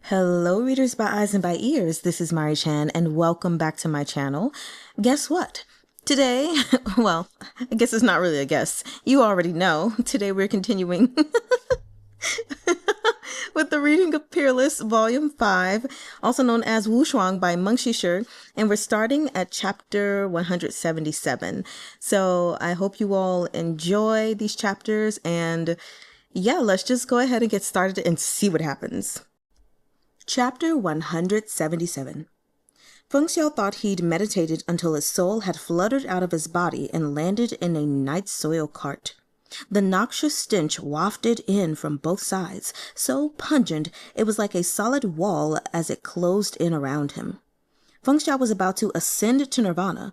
Hello, readers by eyes and by ears. This is Mari Chan, and welcome back to my channel. Guess what? Today, well, I guess it's not really a guess. You already know. Today we're continuing with the reading of Peerless, Volume 5, also known as Wushuang by Meng Xi Shi, and we're starting at chapter 177. So I hope you all enjoy these chapters, and yeah, let's just go ahead and get started and see what happens. Chapter 177. Feng Xiao thought he'd meditated until his soul had fluttered out of his body and landed in a night soil cart. The noxious stench wafted in from both sides, so pungent it was like a solid wall as it closed in around him. Feng Xiao was about to ascend to nirvana.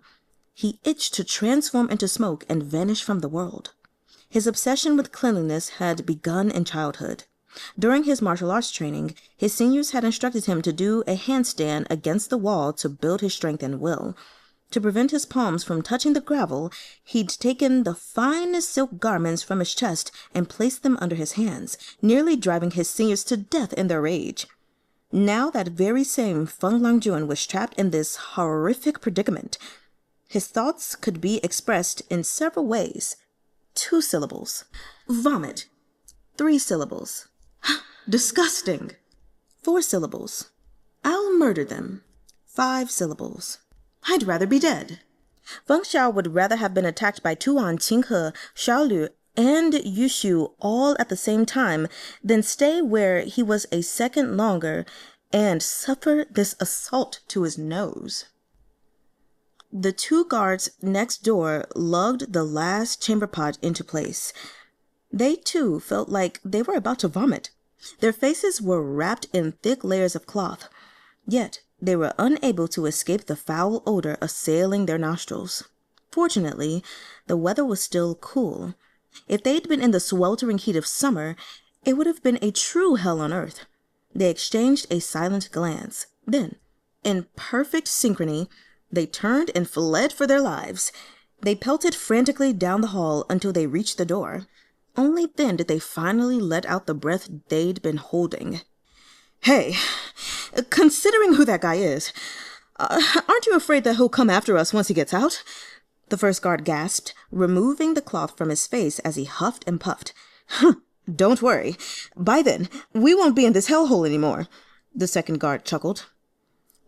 He itched to transform into smoke and vanish from the world. His obsession with cleanliness had begun in childhood. During his martial arts training, his seniors had instructed him to do a handstand against the wall to build his strength and will. To prevent his palms from touching the gravel, he'd taken the finest silk garments from his chest and placed them under his hands, nearly driving his seniors to death in their rage. Now that very same Feng Xiao was trapped in this horrific predicament. His thoughts could be expressed in several ways. 2 syllables. Vomit. 3 syllables. Disgusting. 4 syllables. I'll murder them. 5 syllables. I'd rather be dead. Feng Xiao would rather have been attacked by Too-ahn, Qinghe, Shouw, and Yushu all at the same time than stay where he was a second longer and suffer this assault to his nose. The 2 guards next door lugged the last chamber pot into place. They too felt like they were about to vomit. Their faces were wrapped in thick layers of cloth, yet they were unable to escape the foul odor assailing their nostrils. Fortunately, the weather was still cool. If they'd been in the sweltering heat of summer, it would have been a true hell on earth. They exchanged a silent glance. Then, in perfect synchrony, they turned and fled for their lives. They pelted frantically down the hall until they reached the door. Only then did they finally let out the breath they'd been holding. Hey, considering who that guy is, aren't you afraid that he'll come after us once he gets out? The first guard gasped, removing the cloth from his face as he huffed and puffed. Don't worry. By then, we won't be in this hellhole anymore, the second guard chuckled.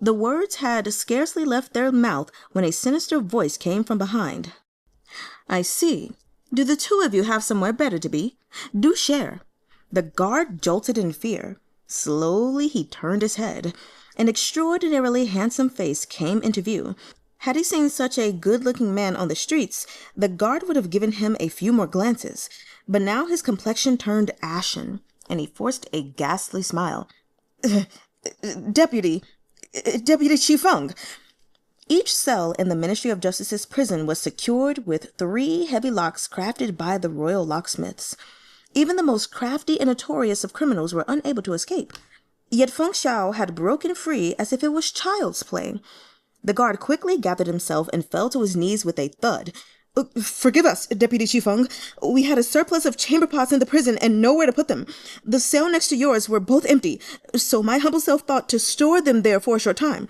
The words had scarcely left their mouth when a sinister voice came from behind. I see. Do the 2 of you have somewhere better to be? Do share. The guard jolted in fear. Slowly he turned his head. An extraordinarily handsome face came into view. Had he seen such a good-looking man on the streets, the guard would have given him a few more glances. But now his complexion turned ashen, and he forced a ghastly smile. Deputy Chief Fung. Each cell in the Ministry of Justice's prison was secured with 3 heavy locks crafted by the royal locksmiths. Even the most crafty and notorious of criminals were unable to escape. Yet Feng Xiao had broken free as if it was child's play. The guard quickly gathered himself and fell to his knees with a thud. Forgive us, Deputy Chief Fung. We had a surplus of chamber pots in the prison and nowhere to put them. The cell next to yours were both empty, so my humble self thought to store them there for a short time.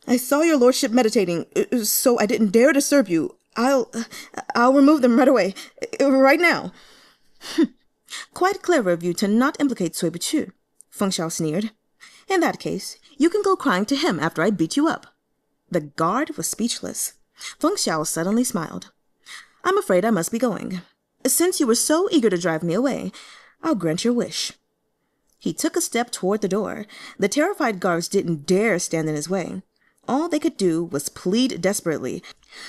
I saw your lordship meditating, so I didn't dare disturb you. I'll remove them right away. Right now. Quite clever of you to not implicate Tsway Boo-qoo, Feng Xiao sneered. In that case, you can go crying to him after I beat you up. The guard was speechless. Feng Xiao suddenly smiled. I'm afraid I must be going. Since you were so eager to drive me away, I'll grant your wish. He took a step toward the door. The terrified guards didn't dare stand in his way. All they could do was plead desperately.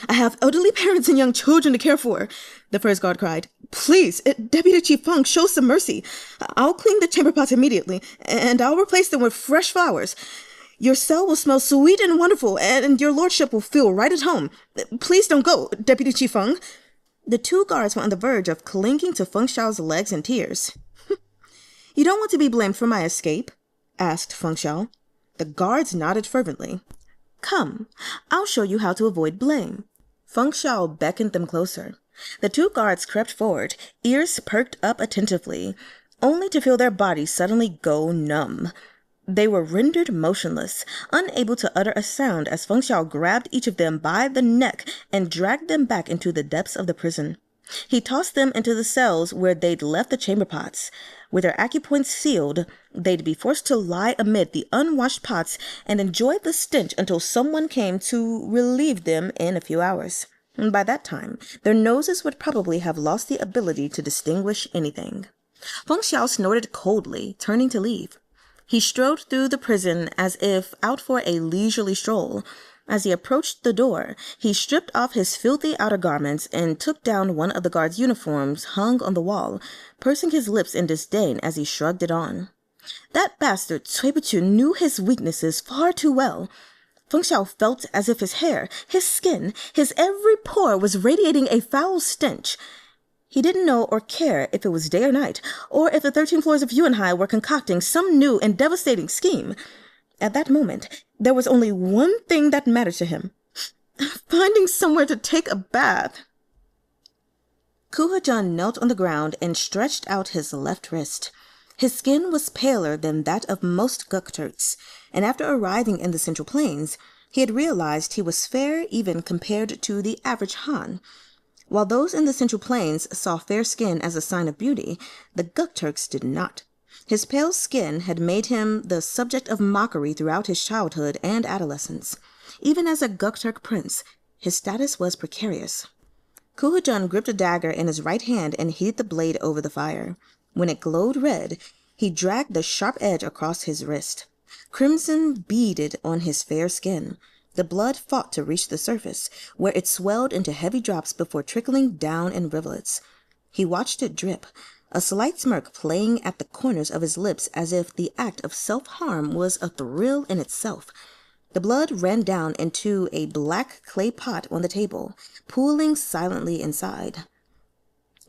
I have elderly parents and young children to care for, the first guard cried. Please, Deputy Chief Fung, show some mercy. I'll clean the chamber pots immediately, and I'll replace them with fresh flowers. Your cell will smell sweet and wonderful, and your lordship will feel right at home. Please don't go, Deputy Chief Fung. The 2 guards were on the verge of clinging to Feng Xiao's legs in tears. You don't want to be blamed for my escape? Asked Feng Xiao. The guards nodded fervently. Come, I'll show you how to avoid blame. Feng Xiao beckoned them closer. The 2 guards crept forward, ears perked up attentively, only to feel their bodies suddenly go numb. They were rendered motionless, unable to utter a sound as Feng Xiao grabbed each of them by the neck and dragged them back into the depths of the prison. He tossed them into the cells where they'd left the chamber pots. With their acupoints sealed, they'd be forced to lie amid the unwashed pots and enjoy the stench until someone came to relieve them in a few hours. And by that time, their noses would probably have lost the ability to distinguish anything. Feng Xiao snorted coldly, turning to leave. He strode through the prison as if out for a leisurely stroll. As he approached the door, he stripped off his filthy outer garments and took down one of the guards' uniforms hung on the wall, pursing his lips in disdain as he shrugged it on. That bastard Tsway Boo-qoo knew his weaknesses far too well. Feng Xiao felt as if his hair, his skin, his every pore was radiating a foul stench. He didn't know or care if it was day or night, or if the 13 floors of Yuwen were concocting some new and devastating scheme. At that moment, there was only one thing that mattered to him: finding somewhere to take a bath. Kuhezhen knelt on the ground and stretched out his left wrist. His skin was paler than that of most Guk Turks, and after arriving in the Central Plains, he had realized he was fair even compared to the average Han. While those in the Central Plains saw fair skin as a sign of beauty, the Guk Turks did not. His pale skin had made him the subject of mockery throughout his childhood and adolescence. Even as a Guk Turk prince, his status was precarious. Kuhezhen gripped a dagger in his right hand and heated the blade over the fire. When it glowed red, he dragged the sharp edge across his wrist. Crimson beaded on his fair skin. The blood fought to reach the surface, where it swelled into heavy drops before trickling down in rivulets. He watched it drip, a slight smirk playing at the corners of his lips as if the act of self-harm was a thrill in itself. The blood ran down into a black clay pot on the table, pooling silently inside.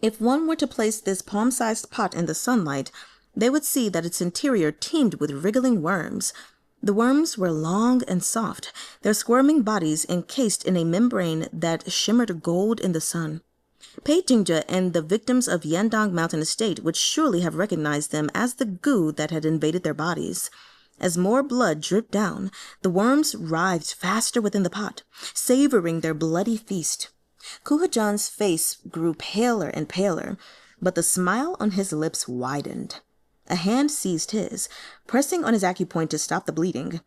If one were to place this palm-sized pot in the sunlight, they would see that its interior teemed with wriggling worms. The worms were long and soft, their squirming bodies encased in a membrane that shimmered gold in the sun. Peijingzhe and the victims of Yandang Mountain Estate would surely have recognized them as the goo that had invaded their bodies. As more blood dripped down, the worms writhed faster within the pot, savoring their bloody feast. Kuhezhen's face grew paler and paler, but the smile on his lips widened. A hand seized his, pressing on his acupoint to stop the bleeding.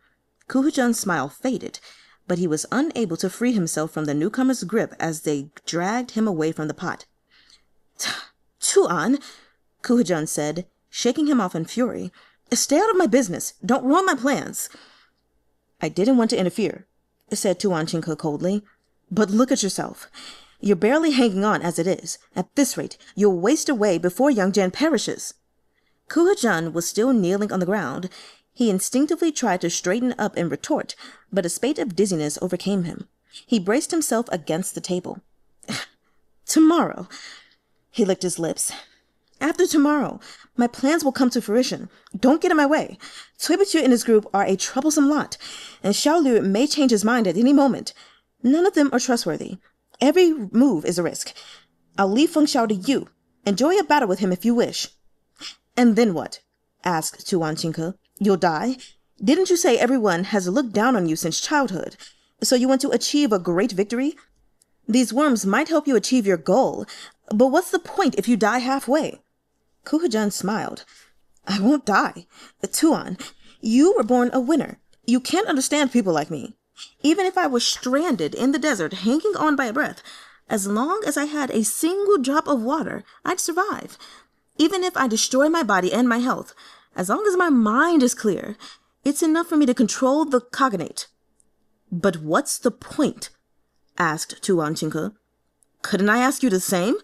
Kuhezhen's smile faded, but he was unable to free himself from the newcomer's grip as they dragged him away from the pot. "Too-ahn," Kuhezhen said, shaking him off in fury. "Stay out of my business. Don't ruin my plans." "I didn't want to interfere," said Too-ahn coldly. "But look at yourself. You're barely hanging on as it is. At this rate, you'll waste away before young Jan perishes." Kuhezhen was still kneeling on the ground. He instinctively tried to straighten up and retort, but a spate of dizziness overcame him. He braced himself against the table. "Tomorrow," he licked his lips. "After tomorrow, my plans will come to fruition. Don't get in my way. Tsway Boo-qoo and his group are a troublesome lot, and Shouw may change his mind at any moment. None of them are trustworthy. Every move is a risk. I'll leave Feng Xiao to you. Enjoy a battle with him if you wish." "And then what?" asked Too-ahn. "You'll die? Didn't you say everyone has looked down on you since childhood? So you want to achieve a great victory? These worms might help you achieve your goal, but what's the point if you die halfway?" Kuhezhen smiled. "I won't die. Too-ahn, you were born a winner. You can't understand people like me. Even if I was stranded in the desert, hanging on by a breath, as long as I had a single drop of water, I'd survive. Even if I destroy my body and my health, as long as my mind is clear, it's enough for me to control the cognate." "But what's the point?" asked Too-ahn. "Couldn't I ask you the same?"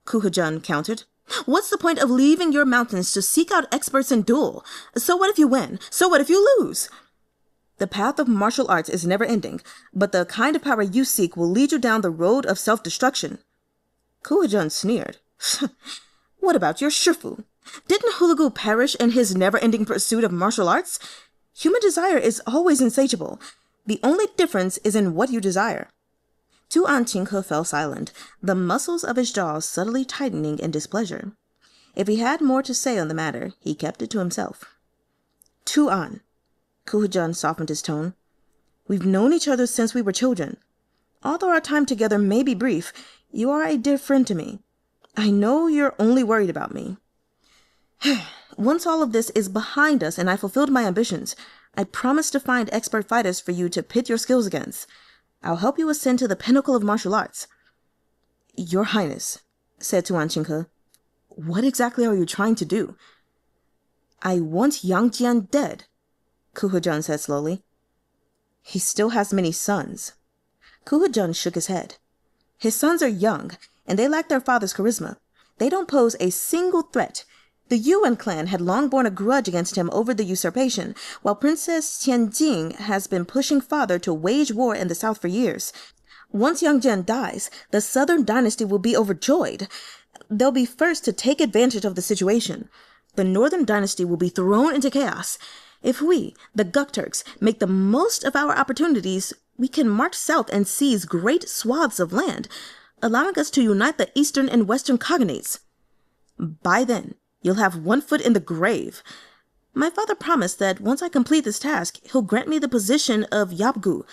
Kuhezhen countered. "What's the point of leaving your mountains to seek out experts in duel? So what if you win? So what if you lose? The path of martial arts is never-ending, but the kind of power you seek will lead you down the road of self-destruction." Kuhezhen sneered. "What about your shifu? Didn't Hulagu perish in his never-ending pursuit of martial arts? Human desire is always insatiable. The only difference is in what you desire." Too-ahn fell silent, the muscles of his jaws subtly tightening in displeasure. If he had more to say on the matter, he kept it to himself. Too-ahn. Kuhezhen softened his tone. We've known each other since we were children. Although our time together may be brief, you are a dear friend to me. I know you're only worried about me. Once all of this is behind us and I fulfilled my ambitions, I promise to find expert fighters for you to pit your skills against. I'll help you ascend to the pinnacle of martial arts. Your Highness, said Tuan Qinghe, what exactly are you trying to do? I want Yang Jian dead, Kuhezhen said slowly. He still has many sons. Kuhezhen shook his head. His sons are young, and they lack their father's charisma. They don't pose a single threat. The Yuwen clan had long borne a grudge against him over the usurpation, while Princess Tsong-jing has been pushing father to wage war in the south for years. Once Yang Jian dies, the southern dynasty will be overjoyed. They'll be first to take advantage of the situation. The northern dynasty will be thrown into chaos. If we, the Guk-Turks, make the most of our opportunities, we can march south and seize great swaths of land, allowing us to unite the eastern and western cognates. By then, you'll have one foot in the grave. My father promised that once I complete this task, he'll grant me the position of Yabgu.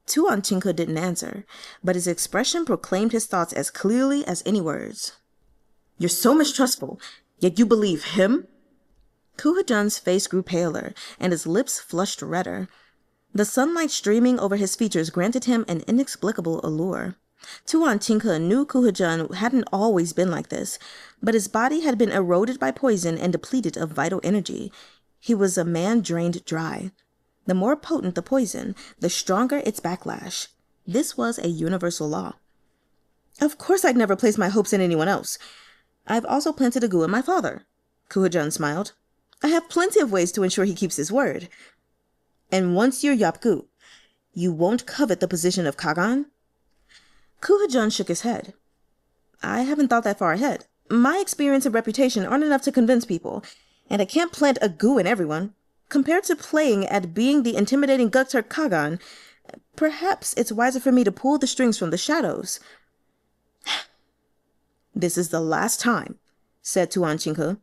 Tuan Qinghe didn't answer, but his expression proclaimed his thoughts as clearly as any words. You're so mistrustful, yet you believe him? Kuhezhen's face grew paler, and his lips flushed redder. The sunlight streaming over his features granted him an inexplicable allure. Tuan Qinghe knew Kuhezhen hadn't always been like this, but his body had been eroded by poison and depleted of vital energy. He was a man drained dry. The more potent the poison, the stronger its backlash. This was a universal law. Of course I'd never place my hopes in anyone else. I've also planted a gu in my father. Kuhezhen smiled. I have plenty of ways to ensure he keeps his word. And once you're Yabgu, you won't covet the position of Kagan? Kuhezhen shook his head. I haven't thought that far ahead. My experience and reputation aren't enough to convince people, and I can't plant a gu in everyone. Compared to playing at being the intimidating Guk-Turk Kagan, perhaps it's wiser for me to pull the strings from the shadows. This is the last time, said Tuan Qinghe.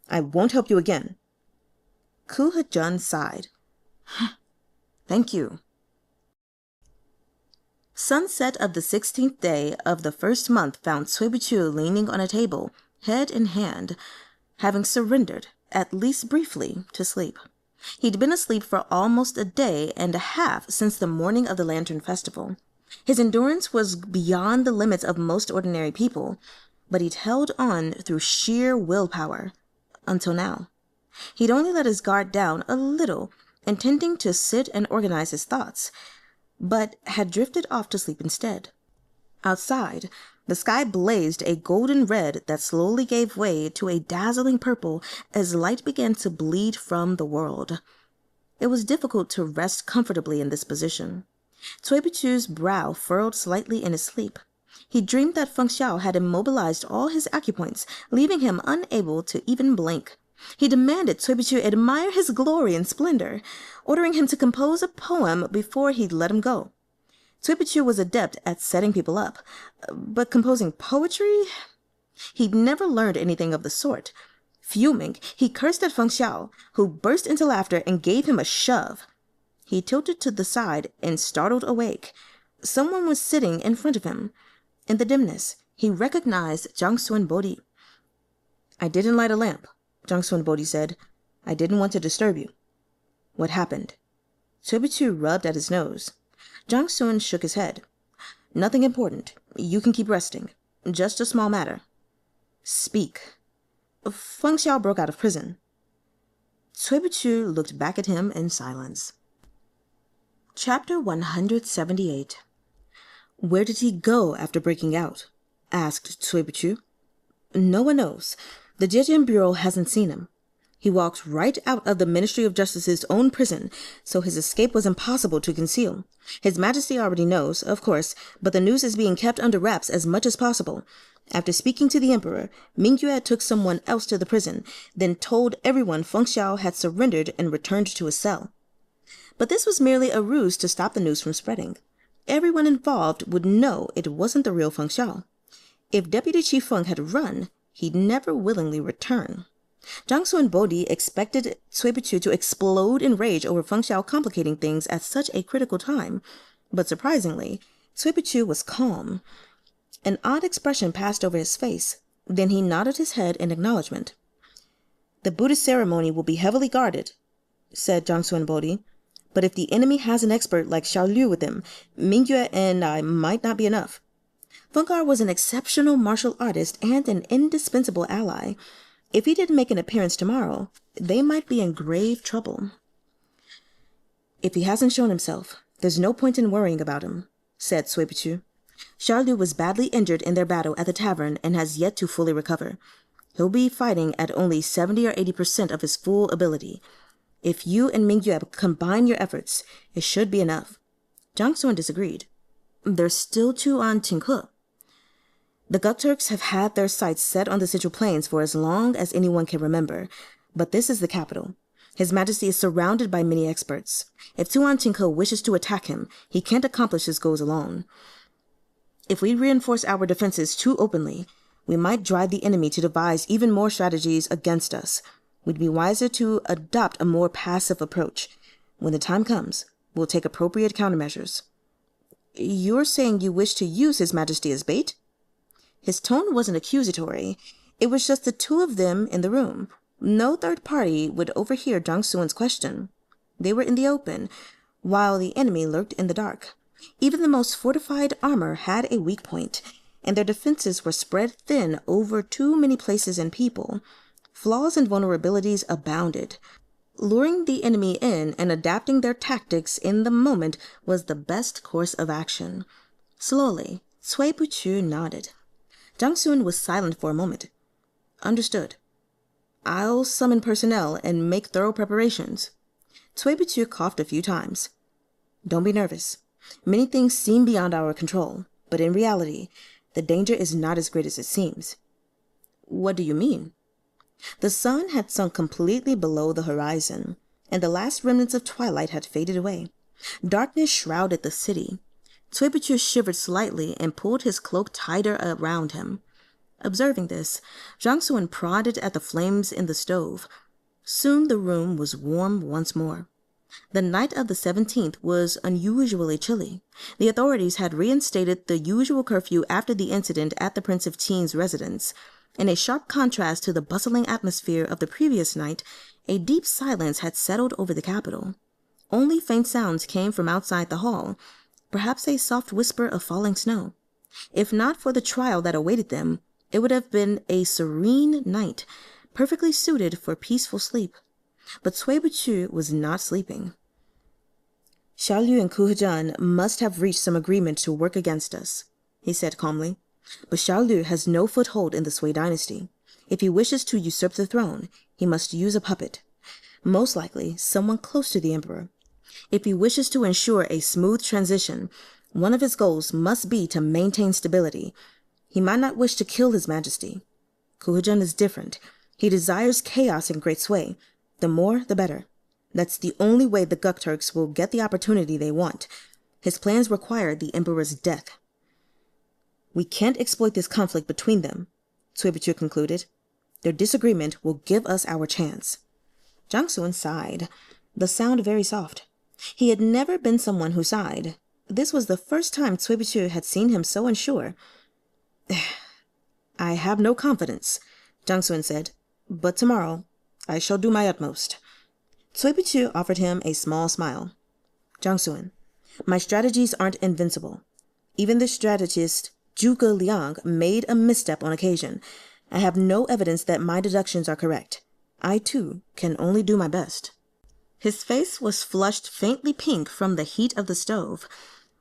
I won't help you again. Kuhezhen sighed. Thank you. Sunset of the 16th day of the first month found Tsway Boo-qoo leaning on a table, head in hand, having surrendered, at least briefly, to sleep. He'd been asleep for almost a day and a half since the morning of the Lantern Festival. His endurance was beyond the limits of most ordinary people, but he'd held on through sheer willpower. Until now. He'd only let his guard down a little, intending to sit and organize his thoughts, but had drifted off to sleep instead. Outside, the sky blazed a golden red that slowly gave way to a dazzling purple as light began to bleed from the world. It was difficult to rest comfortably in this position. Tsway Boo-qoo's brow furrowed slightly in his sleep. He dreamed that Feng Xiao had immobilized all his acupoints, leaving him unable to even blink. He demanded Tsway Boo-qoo admire his glory and splendor, ordering him to compose a poem before he'd let him go. Tsway Boo-qoo was adept at setting people up, but composing poetry? He'd never learned anything of the sort. Fuming, he cursed at Feng Xiao, who burst into laughter and gave him a shove. He tilted to the side and startled awake. Someone was sitting in front of him. In the dimness, he recognized Jiangsun Bodhi. I didn't light a lamp, Jiangsun Bodhi said. I didn't want to disturb you. What happened? Tsway Boo-qoo rubbed at his nose. Jiangsun shook his head. Nothing important. You can keep resting. Just a small matter. Speak. Feng Xiao broke out of prison. Tsway Boo-qoo looked back at him in silence. Chapter 178. Where did he go after breaking out? Asked Tsway Boo-qoo. No one knows. The Zhejian Bureau hasn't seen him. He walked right out of the Ministry of Justice's own prison, so his escape was impossible to conceal. His Majesty already knows, of course, but the news is being kept under wraps as much as possible. After speaking to the Emperor, Ming took someone else to the prison, then told everyone Feng Xiao had surrendered and returned to his cell. But this was merely a ruse to stop the news from spreading. Everyone involved would know it wasn't the real Feng Xiao. If Deputy Chief Fung had run, he'd never willingly return. Jiangsu and Bodhi expected Tsway Boo-qoo to explode in rage over Feng Xiao complicating things at such a critical time. But surprisingly, Tsway Boo-qoo was calm. An odd expression passed over his face. Then he nodded his head in acknowledgement. "The Buddhist ceremony will be heavily guarded," said Jiangsu and Bodhi. "But if the enemy has an expert like Shouw with him, Ming-yue and I might not be enough." Feng was an exceptional martial artist and an indispensable ally. If he didn't make an appearance tomorrow, they might be in grave trouble. "If he hasn't shown himself, there's no point in worrying about him," said Tsway Boo-qoo. "Shouw was badly injured in their battle at the tavern and has yet to fully recover. He'll be fighting at only 70 or 80% of his full ability. If you and Ming-yue combine your efforts, it should be enough." Jiangsu disagreed. "There's still Too-ahn Qinghe. The Guk-Turks have had their sights set on the Central Plains for as long as anyone can remember, but this is the capital. His Majesty is surrounded by many experts. If Too-ahn Qinghe wishes to attack him, he can't accomplish his goals alone. If we reinforce our defenses too openly, we might drive the enemy to devise even more strategies against us. We'd be wiser to adopt a more passive approach. When the time comes, we'll take appropriate countermeasures." "You're saying you wish to use His Majesty as bait?" His tone wasn't accusatory. It was just the two of them in the room. No third party would overhear Jiangsu's question. They were in the open, while the enemy lurked in the dark. Even the most fortified armor had a weak point, and their defenses were spread thin over too many places and people. Flaws and vulnerabilities abounded. Luring the enemy in and adapting their tactics in the moment was the best course of action. Slowly, Tsway Boo-qoo nodded. Jiangsu was silent for a moment. "Understood. I'll summon personnel and make thorough preparations." Tsway Boo-qoo coughed a few times. "Don't be nervous. Many things seem beyond our control, but in reality, the danger is not as great as it seems." "What do you mean?" The sun had sunk completely below the horizon, and the last remnants of twilight had faded away. Darkness shrouded the city. Tsway Boo-qoo shivered slightly and pulled his cloak tighter around him. Observing this, Jiangsu prodded at the flames in the stove. Soon the room was warm once more. The night of the 17th was unusually chilly. The authorities had reinstated the usual curfew after the incident at the Prince of Qing's residence. In a sharp contrast to the bustling atmosphere of the previous night, a deep silence had settled over the capital. Only faint sounds came from outside the hall, perhaps a soft whisper of falling snow. If not for the trial that awaited them, it would have been a serene night, perfectly suited for peaceful sleep. But Tsway Boo-qoo was not sleeping. "Shouw and Kuhezhen must have reached some agreement to work against us," he said calmly. "But Shouw has no foothold in the Tsway dynasty. If he wishes to usurp the throne, he must use a puppet, most likely someone close to the emperor. If he wishes to ensure a smooth transition, one of his goals must be to maintain stability. He might not wish to kill His Majesty. Kuhezhen is different. He desires chaos in Great Tsway. The more, the better. That's the only way the Guk-Turks will get the opportunity they want. His plans require the emperor's death." "We can't exploit this conflict between them," Tsway Boo-qoo concluded. "Their disagreement will give us our chance." Jiangsu sighed, the sound very soft. He had never been someone who sighed. This was the first time Tsway Boo-qoo had seen him so unsure. "I have no confidence," Jiangsu said, "but tomorrow I shall do my utmost." Tsway Boo-qoo offered him a small smile. "Jiangsu, my strategies aren't invincible. Even the strategist Zhuge Liang made a misstep on occasion. I have no evidence that my deductions are correct. I, too, can only do my best." His face was flushed faintly pink from the heat of the stove,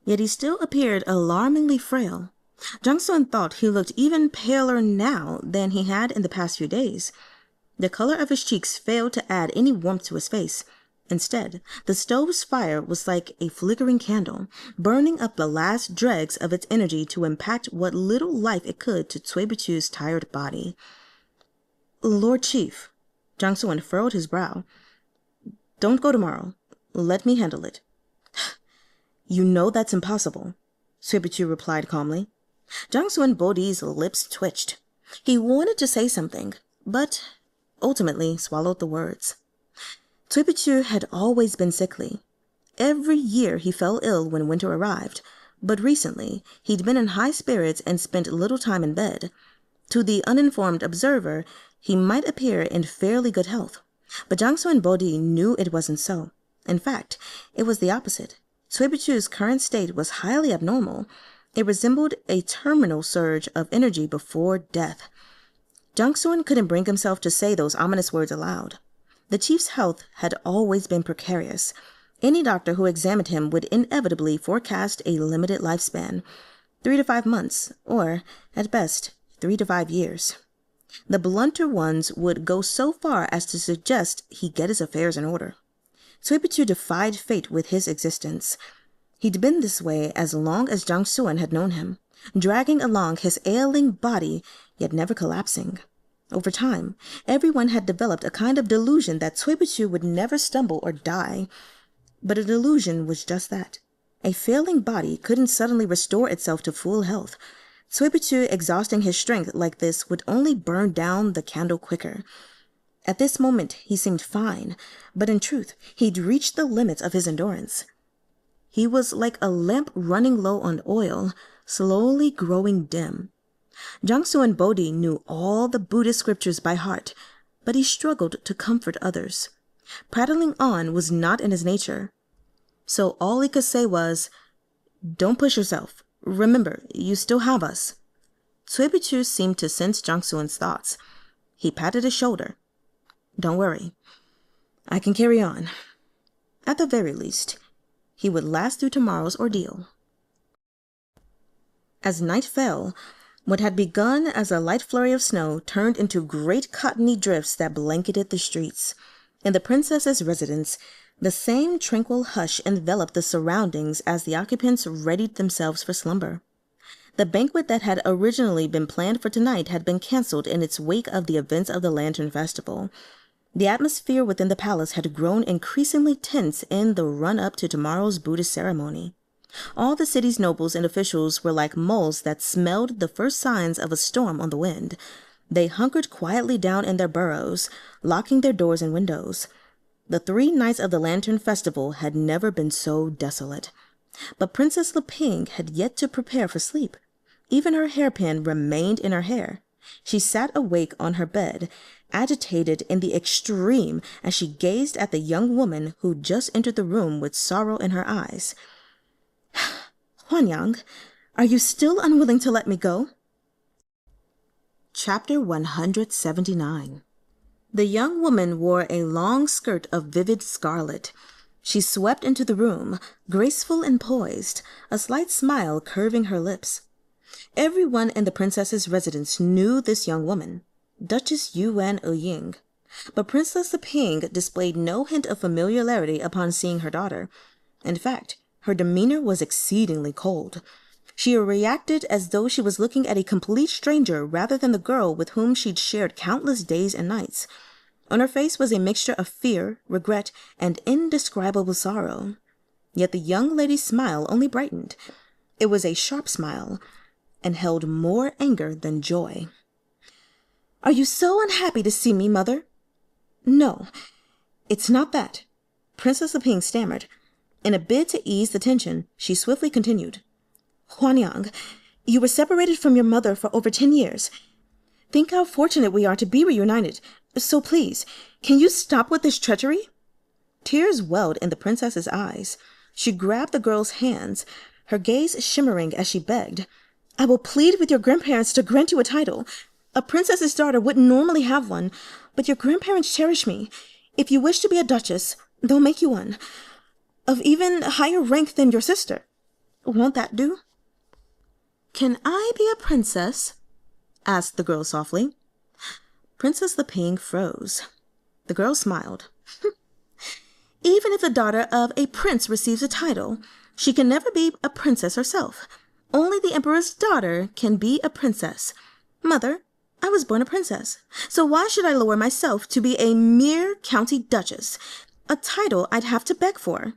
yet he still appeared alarmingly frail. Jiangsu thought he looked even paler now than he had in the past few days. The color of his cheeks failed to add any warmth to his face. Instead, the stove's fire was like a flickering candle, burning up the last dregs of its energy to impact what little life it could to Tsway Boo-qoo's tired body. "Lord Chief," Jiangsu furrowed his brow, "don't go tomorrow. Let me handle it." "You know that's impossible," Tsway Boo-qoo replied calmly. Jiangsu Bodhi's lips twitched. He wanted to say something, but ultimately swallowed the words. Tsway Boo-qoo had always been sickly. Every year he fell ill when winter arrived, but recently he'd been in high spirits and spent little time in bed. To the uninformed observer, he might appear in fairly good health, but Jiangsu and Bodhi knew it wasn't so. In fact, it was the opposite. Tsway Boo-qoo's current state was highly abnormal. It resembled a terminal surge of energy before death. Jiangsu couldn't bring himself to say those ominous words aloud. The chief's health had always been precarious. Any doctor who examined him would inevitably forecast a limited lifespan, 3 to 5 months, or, at best, 3 to 5 years. The blunter ones would go so far as to suggest he get his affairs in order. Tsway Boo-qoo defied fate with his existence. He'd been this way as long as Jiangsu had known him, dragging along his ailing body, yet never collapsing. Over time, everyone had developed a kind of delusion that Tsway Boo-qoo would never stumble or die. But a delusion was just that. A failing body couldn't suddenly restore itself to full health. Tsway Boo-qoo exhausting his strength like this would only burn down the candle quicker. At this moment he seemed fine, but in truth he'd reached the limits of his endurance. He was like a lamp running low on oil, slowly growing dim. Jiangsu and Bodhi knew all the Buddhist scriptures by heart, but he struggled to comfort others. Prattling on was not in his nature. So all he could say was, "Don't push yourself. Remember, you still have us." Tsway Boo-qoo seemed to sense Jiangsu-en's thoughts. He patted his shoulder. "Don't worry. I can carry on. At the very least, he would last through tomorrow's ordeal." As night fell, what had begun as a light flurry of snow turned into great cottony drifts that blanketed the streets. In the princess's residence, the same tranquil hush enveloped the surroundings as the occupants readied themselves for slumber. The banquet that had originally been planned for tonight had been cancelled in its wake of the events of the Lantern Festival. The atmosphere within the palace had grown increasingly tense in the run-up to tomorrow's Buddhist ceremony. All the city's nobles and officials were like moles that smelled the first signs of a storm on the wind. They hunkered quietly down in their burrows, locking their doors and windows. The 3 nights of the Lantern Festival had never been so desolate. But Princess Leping had yet to prepare for sleep. Even her hairpin remained in her hair. She sat awake on her bed, agitated in the extreme as she gazed at the young woman who just entered the room with sorrow in her eyes. "Huanyang, are you still unwilling to let me go?" Chapter 179. The young woman wore a long skirt of vivid scarlet. She swept into the room, graceful and poised, a slight smile curving her lips. Everyone in the princess's residence knew this young woman, Duchess Yuwen. But Princess Leping displayed no hint of familiarity upon seeing her daughter. In fact, her demeanor was exceedingly cold. She reacted as though she was looking at a complete stranger rather than the girl with whom she'd shared countless days and nights. On her face was a mixture of fear, regret, and indescribable sorrow. Yet the young lady's smile only brightened. It was a sharp smile, and held more anger than joy. "Are you so unhappy to see me, mother?" "No, it's not that," Princess Leping stammered. In a bid to ease the tension, she swiftly continued. "Huanyang, you were separated from your mother for over 10 years. Think how fortunate we are to be reunited. So please, can you stop with this treachery?" Tears welled in the princess's eyes. She grabbed the girl's hands, her gaze shimmering as she begged. "I will plead with your grandparents to grant you a title. A princess's daughter wouldn't normally have one, but your grandparents cherish me. If you wish to be a duchess, they'll make you one, of even higher rank than your sister. Won't that do?" "Can I be a princess?" asked the girl softly. Princess Leping froze. The girl smiled. "Even if the daughter of a prince receives a title, she can never be a princess herself. Only the emperor's daughter can be a princess. Mother, I was born a princess, so why should I lower myself to be a mere county duchess, a title I'd have to beg for?"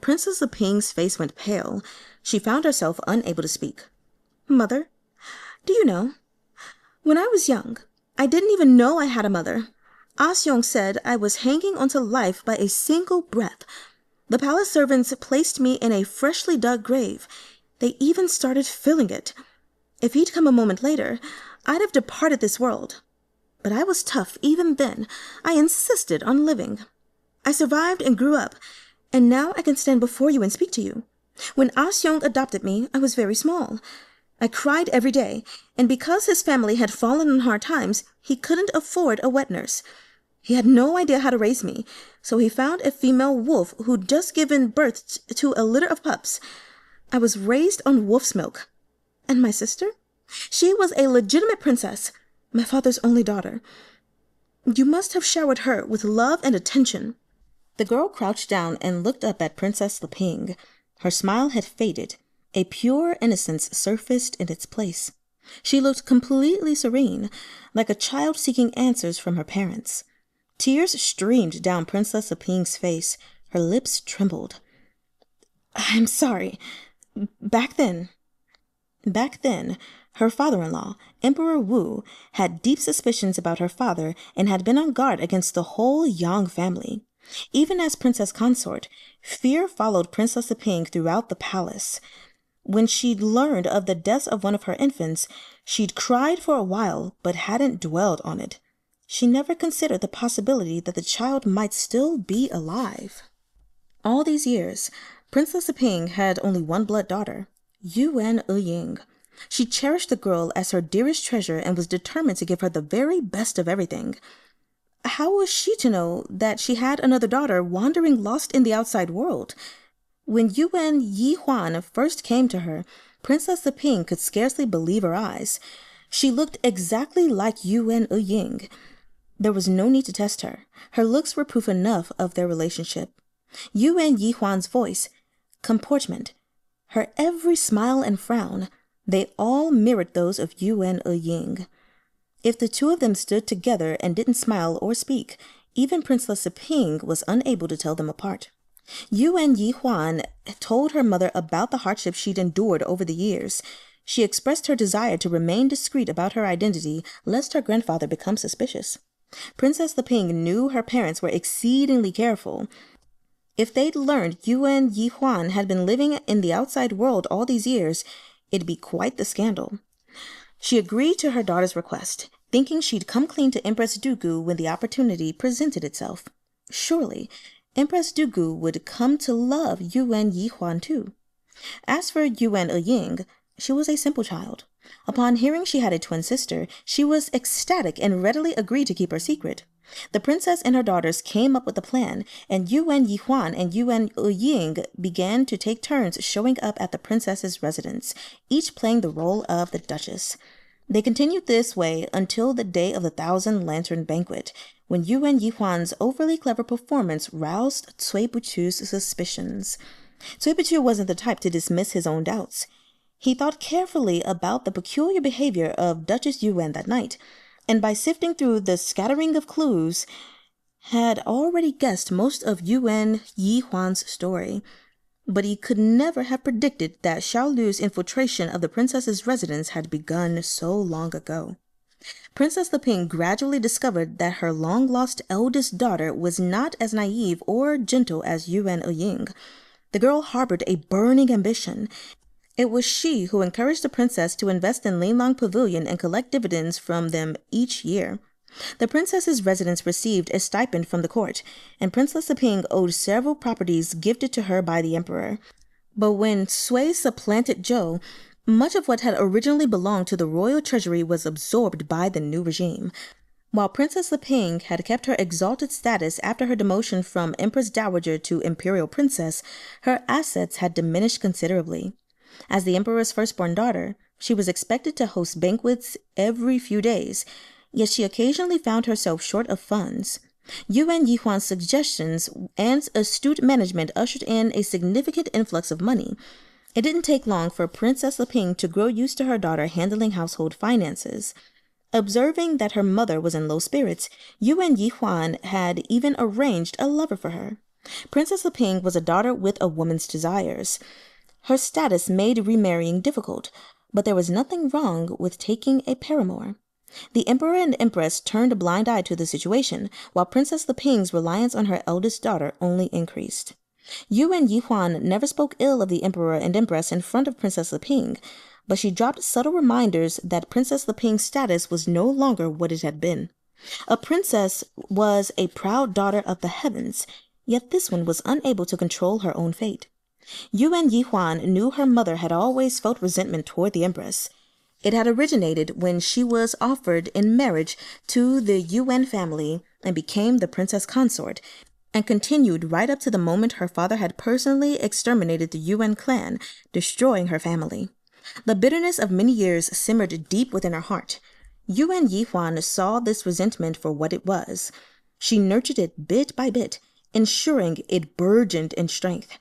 Princess Leping's face went pale. She found herself unable to speak. "Mother, do you know, when I was young, I didn't even know I had a mother. Asyong said I was hanging onto life by a single breath. The palace servants placed me in a freshly dug grave. They even started filling it. If he'd come a moment later, I'd have departed this world. But I was tough even then. I insisted on living. I survived and grew up, and now I can stand before you and speak to you. When Asyong adopted me, I was very small. I cried every day, and because his family had fallen on hard times, he couldn't afford a wet nurse. He had no idea how to raise me, so he found a female wolf who'd just given birth to a litter of pups. I was raised on wolf's milk. And my sister? She was a legitimate princess, my father's only daughter. You must have showered her with love and attention. The girl crouched down and looked up at Princess Leping. Her smile had faded. A pure innocence surfaced in its place. She looked completely serene, like a child seeking answers from her parents. Tears streamed down Princess Leping's face. Her lips trembled. I'm sorry. Back then, her father-in-law, Emperor Wu, had deep suspicions about her father and had been on guard against the whole Yang family. Even as princess consort, fear followed Princess Leping throughout the palace. When she'd learned of the death of one of her infants, she'd cried for a while but hadn't dwelled on it. She never considered the possibility that the child might still be alive. All these years, Princess Leping had only one blood daughter, Yuwen-ah. She cherished the girl as her dearest treasure and was determined to give her the very best of everything. How was she to know that she had another daughter wandering lost in the outside world? When Yihuan first came to her, Princess Leping could scarcely believe her eyes. She looked exactly like Yuwen-ah. There was no need to test her. Her looks were proof enough of their relationship. Yihuan's voice, comportment, her every smile and frown, they all mirrored those of Yuwen-ah. If the two of them stood together and didn't smile or speak, even Princess Leping was unable to tell them apart. Yihuan told her mother about the hardships she'd endured over the years. She expressed her desire to remain discreet about her identity, lest her grandfather become suspicious. Princess Leping knew her parents were exceedingly careful. If they'd learned Yihuan had been living in the outside world all these years, it'd be quite the scandal. She agreed to her daughter's request, thinking she'd come clean to Empress Dugu when the opportunity presented itself. Surely, Empress Dugu would come to love Yihuan too. As for Yuwen-ah, she was a simple child. Upon hearing she had a twin sister, she was ecstatic and readily agreed to keep her secret. The princess and her daughters came up with a plan, and Yihuan and Yuwen-ah began to take turns showing up at the princess's residence, each playing the role of the duchess. They continued this way until the day of the 1,000-lantern banquet, when Yihuan's overly clever performance roused Tsway Boo-qoo's suspicions. Tsway Boo-qoo wasn't the type to dismiss his own doubts. He thought carefully about the peculiar behavior of Duchess Yuwen that night, and by sifting through the scattering of clues, had already guessed most of Yihuan's story. But he could never have predicted that Shouw's infiltration of the princess's residence had begun so long ago. Princess Leping gradually discovered that her long-lost eldest daughter was not as naive or gentle as Yuwen-ah. The girl harbored a burning ambition. It was she who encouraged the princess to invest in Lingzang Pavilion and collect dividends from them each year. The princess's residence received a stipend from the court, and Princess Leping owed several properties gifted to her by the emperor. But when Tsway supplanted Zhou, much of what had originally belonged to the royal treasury was absorbed by the new regime. While Princess Leping had kept her exalted status after her demotion from Empress Dowager to Imperial Princess, her assets had diminished considerably. As the emperor's firstborn daughter, she was expected to host banquets every few days, yet she occasionally found herself short of funds. Yihuan's suggestions and astute management ushered in a significant influx of money. It didn't take long for Princess Leping to grow used to her daughter handling household finances. Observing that her mother was in low spirits, Yihuan had even arranged a lover for her. Princess Leping was a daughter with a woman's desires. Her status made remarrying difficult, but there was nothing wrong with taking a paramour. The emperor and empress turned a blind eye to the situation, while Princess Leping's reliance on her eldest daughter only increased. Yu and Yihuan never spoke ill of the emperor and empress in front of Princess Leping, but she dropped subtle reminders that Princess Leping's status was no longer what it had been. A princess was a proud daughter of the heavens, yet this one was unable to control her own fate. Yu and Yihuan knew her mother had always felt resentment toward the empress. It had originated when she was offered in marriage to the Yuwen family and became the princess consort, and continued right up to the moment her father had personally exterminated the Yuwen clan, destroying her family. The bitterness of many years simmered deep within her heart. Yu and Yihuan saw this resentment for what it was. She nurtured it bit by bit, ensuring it burgeoned in strength.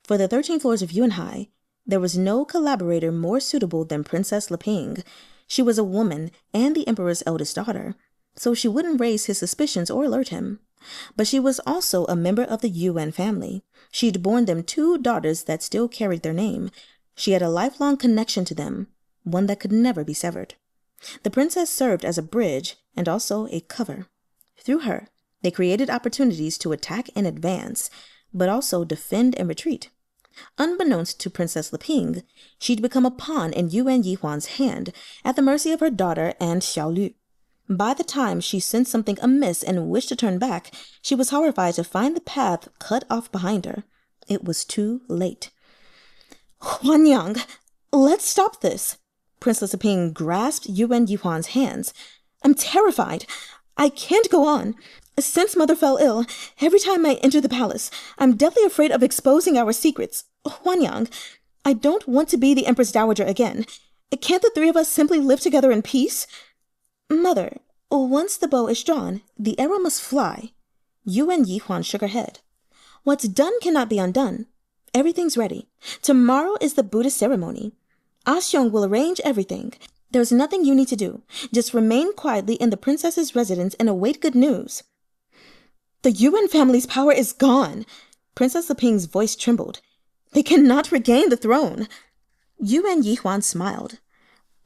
For the 13 floors of Yuan, there was no collaborator more suitable than Princess Leping. She was a woman and the emperor's eldest daughter, so she wouldn't raise his suspicions or alert him. But she was also a member of the Yuwen family. She'd borne them 2 daughters that still carried their name. She had a lifelong connection to them, one that could never be severed. The princess served as a bridge and also a cover. Through her, they created opportunities to attack and advance, but also defend and retreat. Unbeknownst to Princess Leping, she'd become a pawn in Yuan Yihuan's hand, at the mercy of her daughter and Xiao. By the time she sensed something amiss and wished to turn back, she was horrified to find the path cut off behind her. It was too late. Huanyang, let's stop this. Princess Leping grasped Yuan Yihuan's hands. I'm terrified. I can't go on. Since Mother fell ill, every time I enter the palace, I'm deathly afraid of exposing our secrets. Huanyang, I don't want to be the Empress Dowager again. Can't the 3 of us simply live together in peace? Mother, once the bow is drawn, the arrow must fly. Yuan Yihuan shook her head. What's done cannot be undone. Everything's ready. Tomorrow is the Buddhist ceremony. Xiong will arrange everything. There's nothing you need to do. Just remain quietly in the princess's residence and await good news. The Yuwen family's power is gone. Princess Leping's voice trembled. They cannot regain the throne. Yuan Yihuan smiled.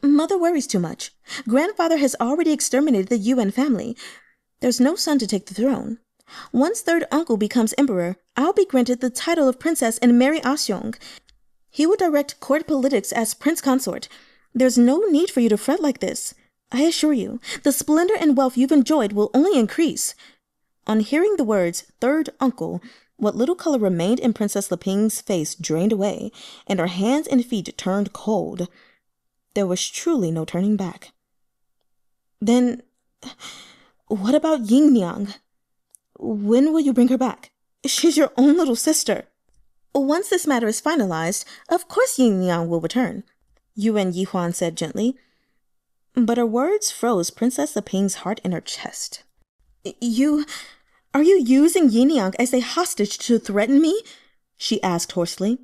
Mother worries too much. Grandfather has already exterminated the Yuwen family. There's no son to take the throne. Once third uncle becomes emperor, I'll be granted the title of princess and marry Xiong. He will direct court politics as prince consort. There's no need for you to fret like this. I assure you, the splendor and wealth you've enjoyed will only increase. On hearing the words, third uncle, what little color remained in Princess Leping's face drained away, and her hands and feet turned cold. There was truly no turning back. Then, what about Ying-nyang? When will you bring her back? She's your own little sister. Once this matter is finalized, of course Ying-nyang will return, Yuan Yihuan said gently. But her words froze Princess Leping's heart in her chest. Are you using Yin-yang as a hostage to threaten me? She asked hoarsely.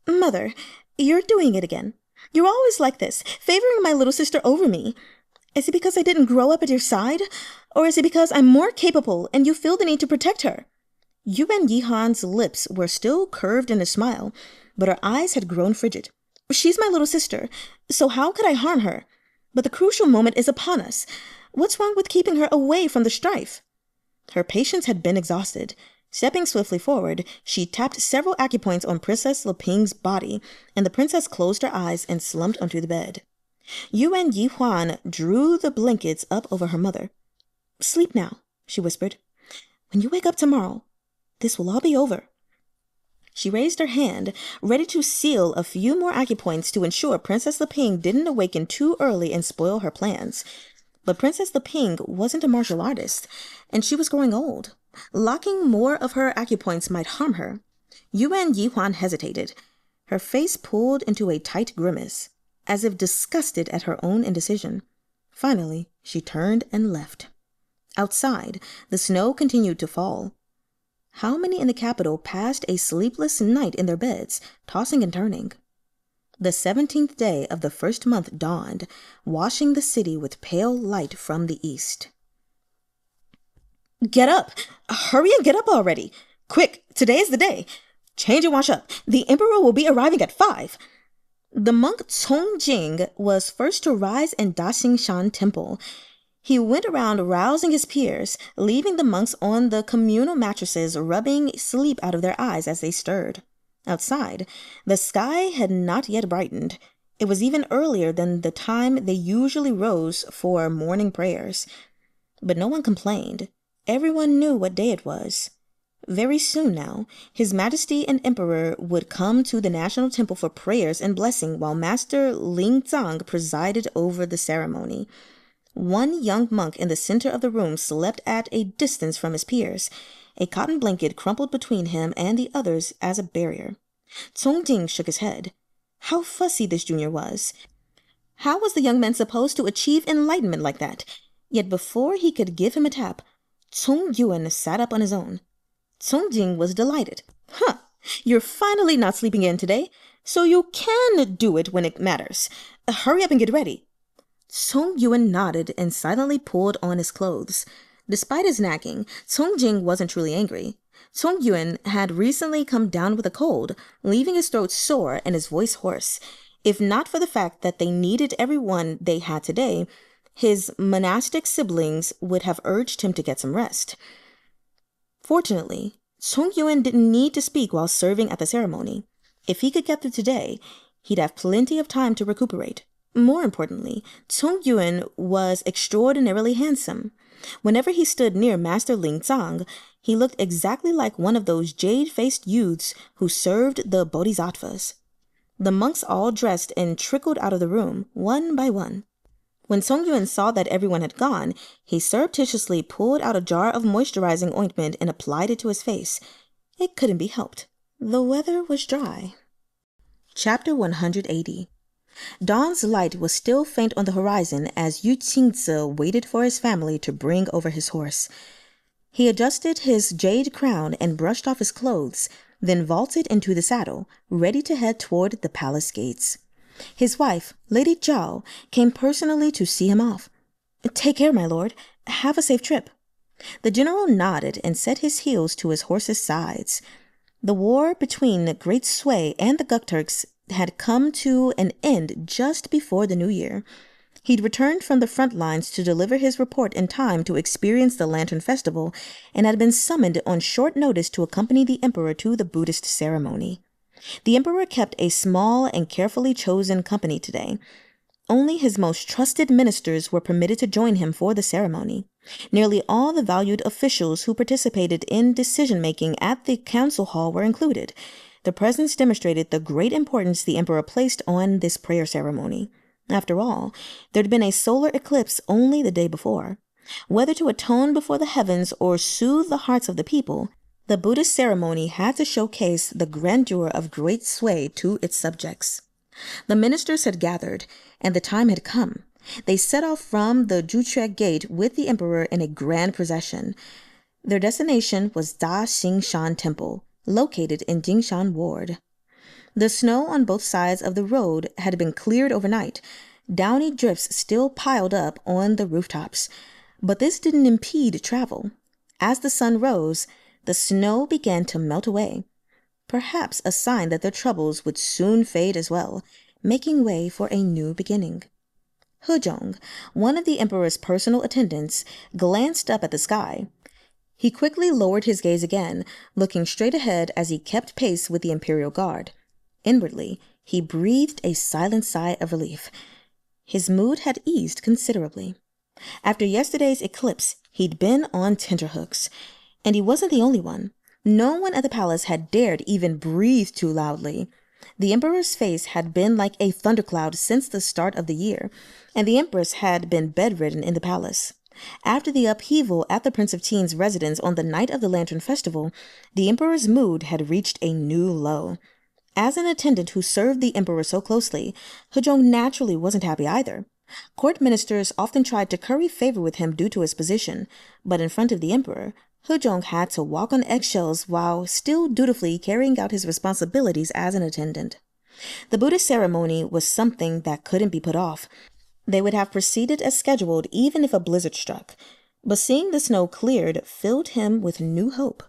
Mother, you're doing it again. You're always like this, favoring my little sister over me. Is it because I didn't grow up at your side? Or is it because I'm more capable and you feel the need to protect her? Yuan Yihuan's lips were still curved in a smile, but her eyes had grown frigid. She's my little sister, so how could I harm her? But the crucial moment is upon us. What's wrong with keeping her away from the strife? Her patience had been exhausted. Stepping swiftly forward, she tapped several acupoints on Princess Leping's body, and the princess closed her eyes and slumped onto the bed. Yuan Yihuan drew the blankets up over her mother. Sleep now, she whispered. When you wake up tomorrow, this will all be over. She raised her hand, ready to seal a few more acupoints to ensure Princess Leping didn't awaken too early and spoil her plans. But Princess Leping wasn't a martial artist, and she was growing old. Locking more of her acupoints might harm her. Yuan Yihuan hesitated. Her face pulled into a tight grimace, as if disgusted at her own indecision. Finally, she turned and left. Outside, the snow continued to fall. How many in the capital passed a sleepless night in their beds, tossing and turning? The 17th day of the first month dawned, washing the city with pale light from the east. Get up! Hurry and get up already! Quick, today is the day! Change and wash up. The emperor will be arriving at 5. The monk Tsong-jing was first to rise in Da-xing-shan Temple. He went around rousing his peers, leaving the monks on the communal mattresses rubbing sleep out of their eyes as they stirred. Outside, the sky had not yet brightened. It was even earlier than the time they usually rose for morning prayers. But no one complained. Everyone knew what day it was. Very soon now, His Majesty and Emperor would come to the National Temple for prayers and blessing while Master Lingzang presided over the ceremony. One young monk in the center of the room slept at a distance from his peers, a cotton blanket crumpled between him and the others as a barrier. Tsong-jing shook his head. How fussy this junior was. How was the young man supposed to achieve enlightenment like that? Yet before he could give him a tap, Tsong-yoo-in sat up on his own. Tsong-jing was delighted. Huh, you're finally not sleeping in today, so you can do it when it matters. Hurry up and get ready. Tsong-yoo-in nodded and silently pulled on his clothes. Despite his nagging, Tsong-jing wasn't truly angry. Tsong-yoo-in had recently come down with a cold, leaving his throat sore and his voice hoarse. If not for the fact that they needed everyone they had today, his monastic siblings would have urged him to get some rest. Fortunately, Tsong-yoo-in didn't need to speak while serving at the ceremony. If he could get through today, he'd have plenty of time to recuperate. More importantly, Tsong-yoo-in was extraordinarily handsome. Whenever he stood near Master Lingzang, he looked exactly like one of those jade-faced youths who served the bodhisattvas. The monks all dressed and trickled out of the room, one by one. When Tsong-yoo-in saw that everyone had gone, he surreptitiously pulled out a jar of moisturizing ointment and applied it to his face. It couldn't be helped. The weather was dry. Chapter 180. Dawn's light was still faint on the horizon as Yu Qingze waited for his family to bring over his horse. He adjusted his jade crown and brushed off his clothes, then vaulted into the saddle, ready to head toward the palace gates. His wife, Lady Zhao, came personally to see him off. "Take care, my lord. Have a safe trip." The general nodded and set his heels to his horse's sides. The war between the Great Tsway and the Gukturks had come to an end just before the new year. He'd returned from the front lines to deliver his report in time to experience the Lantern Festival and had been summoned on short notice to accompany the emperor to the Buddhist ceremony. The emperor kept a small and carefully chosen company today. Only his most trusted ministers were permitted to join him for the ceremony. Nearly all the valued officials who participated in decision-making at the council hall were included. The presence demonstrated the great importance the emperor placed on this prayer ceremony. After all, there'd been a solar eclipse only the day before. Whether to atone before the heavens or soothe the hearts of the people, the Buddhist ceremony had to showcase the grandeur of Great Tsway to its subjects. The ministers had gathered, and the time had come. They set off from the Juche Gate with the emperor in a grand procession. Their destination was Da-xing-shan Temple, located in Jingshan Ward. The snow on both sides of the road had been cleared overnight. Downy drifts still piled up on the rooftops, but this didn't impede travel. As the sun rose, the snow began to melt away, perhaps a sign that their troubles would soon fade as well, making way for a new beginning. Jong, one of the emperor's personal attendants, glanced up at the sky. He quickly lowered his gaze again, looking straight ahead as he kept pace with the imperial guard. Inwardly, he breathed a silent sigh of relief. His mood had eased considerably. After yesterday's eclipse, he'd been on tenterhooks. And he wasn't the only one. No one at the palace had dared even breathe too loudly. The emperor's face had been like a thundercloud since the start of the year, and the empress had been bedridden in the palace. After the upheaval at the Prince of Qin's residence on the night of the Lantern Festival, the emperor's mood had reached a new low. As an attendant who served the emperor so closely, Zhong naturally wasn't happy either. Court ministers often tried to curry favor with him due to his position, but in front of the emperor, Zhong had to walk on eggshells while still dutifully carrying out his responsibilities as an attendant. The Buddhist ceremony was something that couldn't be put off. They would have proceeded as scheduled even if a blizzard struck, but seeing the snow cleared filled him with new hope.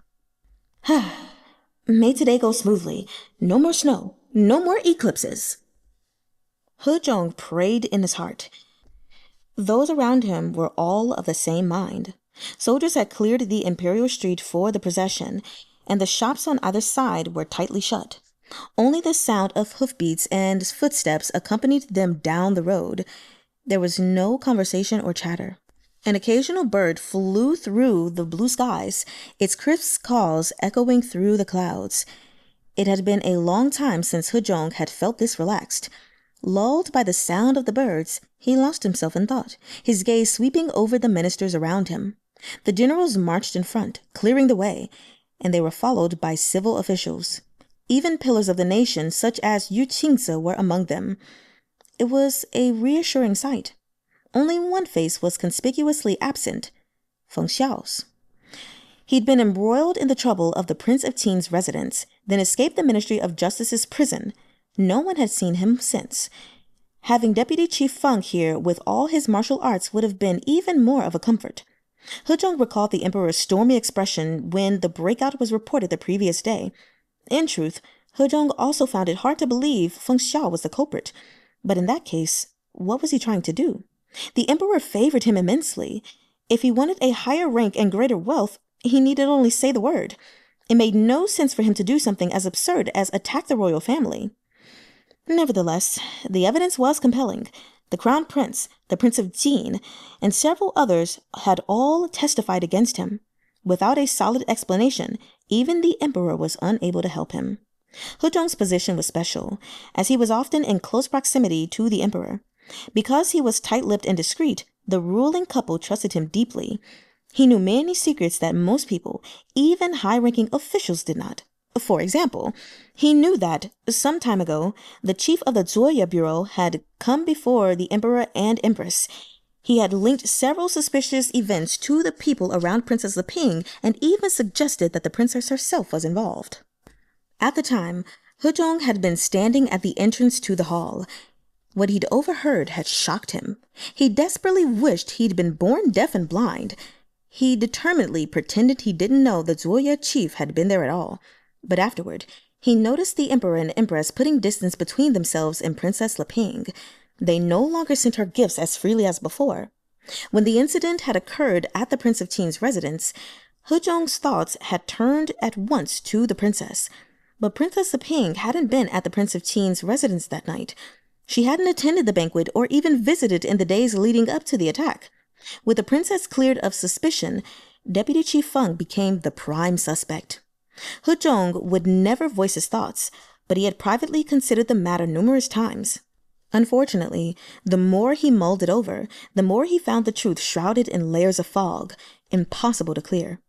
May today go smoothly. No more snow. No more eclipses. Jong prayed in his heart. Those around him were all of the same mind. Soldiers had cleared the imperial street for the procession, and the shops on either side were tightly shut. Only the sound of hoofbeats and footsteps accompanied them down the road. There was no conversation or chatter. An occasional bird flew through the blue skies, its crisp calls echoing through the clouds. It had been a long time since Jong had felt this relaxed. Lulled by the sound of the birds, he lost himself in thought, his gaze sweeping over the ministers around him. The generals marched in front, clearing the way, and they were followed by civil officials. Even pillars of the nation, such as Yu Qingze, were among them. It was a reassuring sight. Only one face was conspicuously absent, Feng Xiao's. He'd been embroiled in the trouble of the Prince of Qin's residence, then escaped the Ministry of Justice's prison. No one had seen him since. Having Deputy Chief Fung here with all his martial arts would have been even more of a comfort. Jong recalled the emperor's stormy expression when the breakout was reported the previous day. In truth, Jong also found it hard to believe Feng Xiao was the culprit. But in that case, what was he trying to do? The emperor favored him immensely. If he wanted a higher rank and greater wealth, he needed only say the word. It made no sense for him to do something as absurd as attack the royal family. Nevertheless, the evidence was compelling. The crown prince, the Prince of Qin, and several others had all testified against him. Without a solid explanation, even the emperor was unable to help him. Jong's position was special, as he was often in close proximity to the emperor. Because he was tight-lipped and discreet, the ruling couple trusted him deeply. He knew many secrets that most people, even high-ranking officials, did not. For example, he knew that, some time ago, the chief of the Zoya Bureau had come before the emperor and empress. He had linked several suspicious events to the people around Princess Leping and even suggested that the princess herself was involved. At the time, Jong had been standing at the entrance to the hall. What he'd overheard had shocked him. He desperately wished he'd been born deaf and blind. He determinedly pretended he didn't know the Zoya chief had been there at all. But afterward, he noticed the emperor and empress putting distance between themselves and Princess Leping. They no longer sent her gifts as freely as before. When the incident had occurred at the Prince of Qin's residence, Jong's thoughts had turned at once to the princess. But Princess Leping hadn't been at the Prince of Qin's residence that night. She hadn't attended the banquet or even visited in the days leading up to the attack. With the princess cleared of suspicion, Deputy Chief Fung became the prime suspect. Jong would never voice his thoughts, but he had privately considered the matter numerous times. Unfortunately, the more he mulled it over, the more he found the truth shrouded in layers of fog, impossible to clear.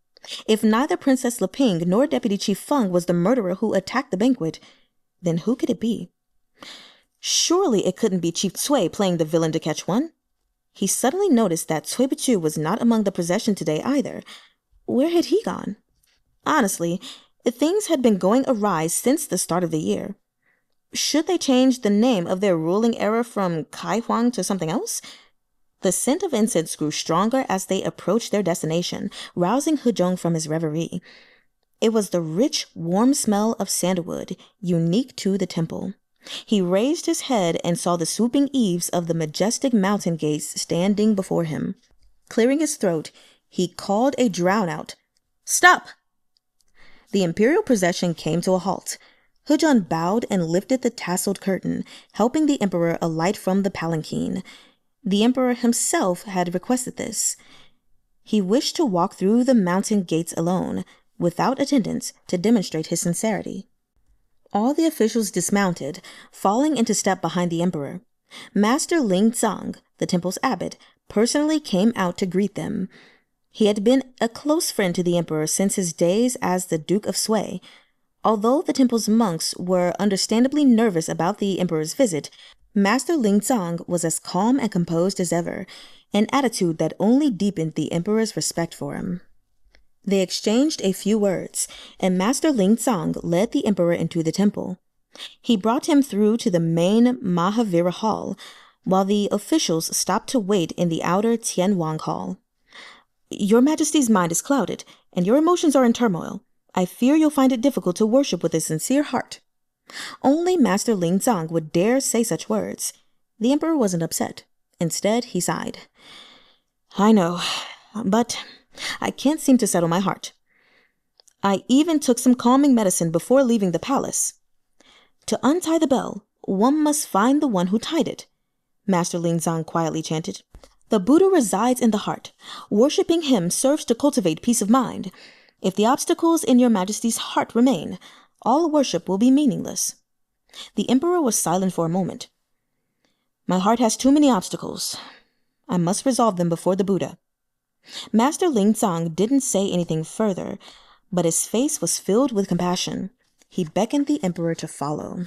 If neither Princess Leping nor Deputy Chief Fung was the murderer who attacked the banquet, then who could it be? Surely it couldn't be Chief Tsway playing the villain to catch one. He suddenly noticed that Tsway Boo-qoo was not among the procession today either. Where had he gone? Honestly, things had been going awry since the start of the year. Should they change the name of their ruling era from Kai Huang to something else? The scent of incense grew stronger as they approached their destination, rousing Jong from his reverie. It was the rich, warm smell of sandalwood, unique to the temple. He raised his head and saw the swooping eaves of the majestic mountain gates standing before him. Clearing his throat, he called a drown-out, "Stop!" The imperial procession came to a halt. Jong bowed and lifted the tasseled curtain, helping the emperor alight from the palanquin. The emperor himself had requested this. He wished to walk through the mountain gates alone, without attendants, to demonstrate his sincerity. All the officials dismounted, falling into step behind the emperor. Master Lingzang, the temple's abbot, personally came out to greet them. He had been a close friend to the emperor since his days as the Duke of Tsway. Although the temple's monks were understandably nervous about the emperor's visit, Master Lingzang was as calm and composed as ever, an attitude that only deepened the emperor's respect for him. They exchanged a few words, and Master Lingzang led the emperor into the temple. He brought him through to the main Mahavira Hall, while the officials stopped to wait in the outer Tianwang Hall. "Your Majesty's mind is clouded, and your emotions are in turmoil. I fear you'll find it difficult to worship with a sincere heart." Only Master Lingzang would dare say such words. The emperor wasn't upset. Instead, he sighed. I know, but I can't seem to settle my heart. I even took some calming medicine before leaving the palace. To untie the bell, one must find the one who tied it, Master Lingzang quietly chanted. The Buddha resides in the heart. Worshipping him serves to cultivate peace of mind. If the obstacles in your majesty's heart remain, all worship will be meaningless. The emperor was silent for a moment. My heart has too many obstacles. I must resolve them before the Buddha. Master Lingzang didn't say anything further, but his face was filled with compassion. He beckoned the emperor to follow.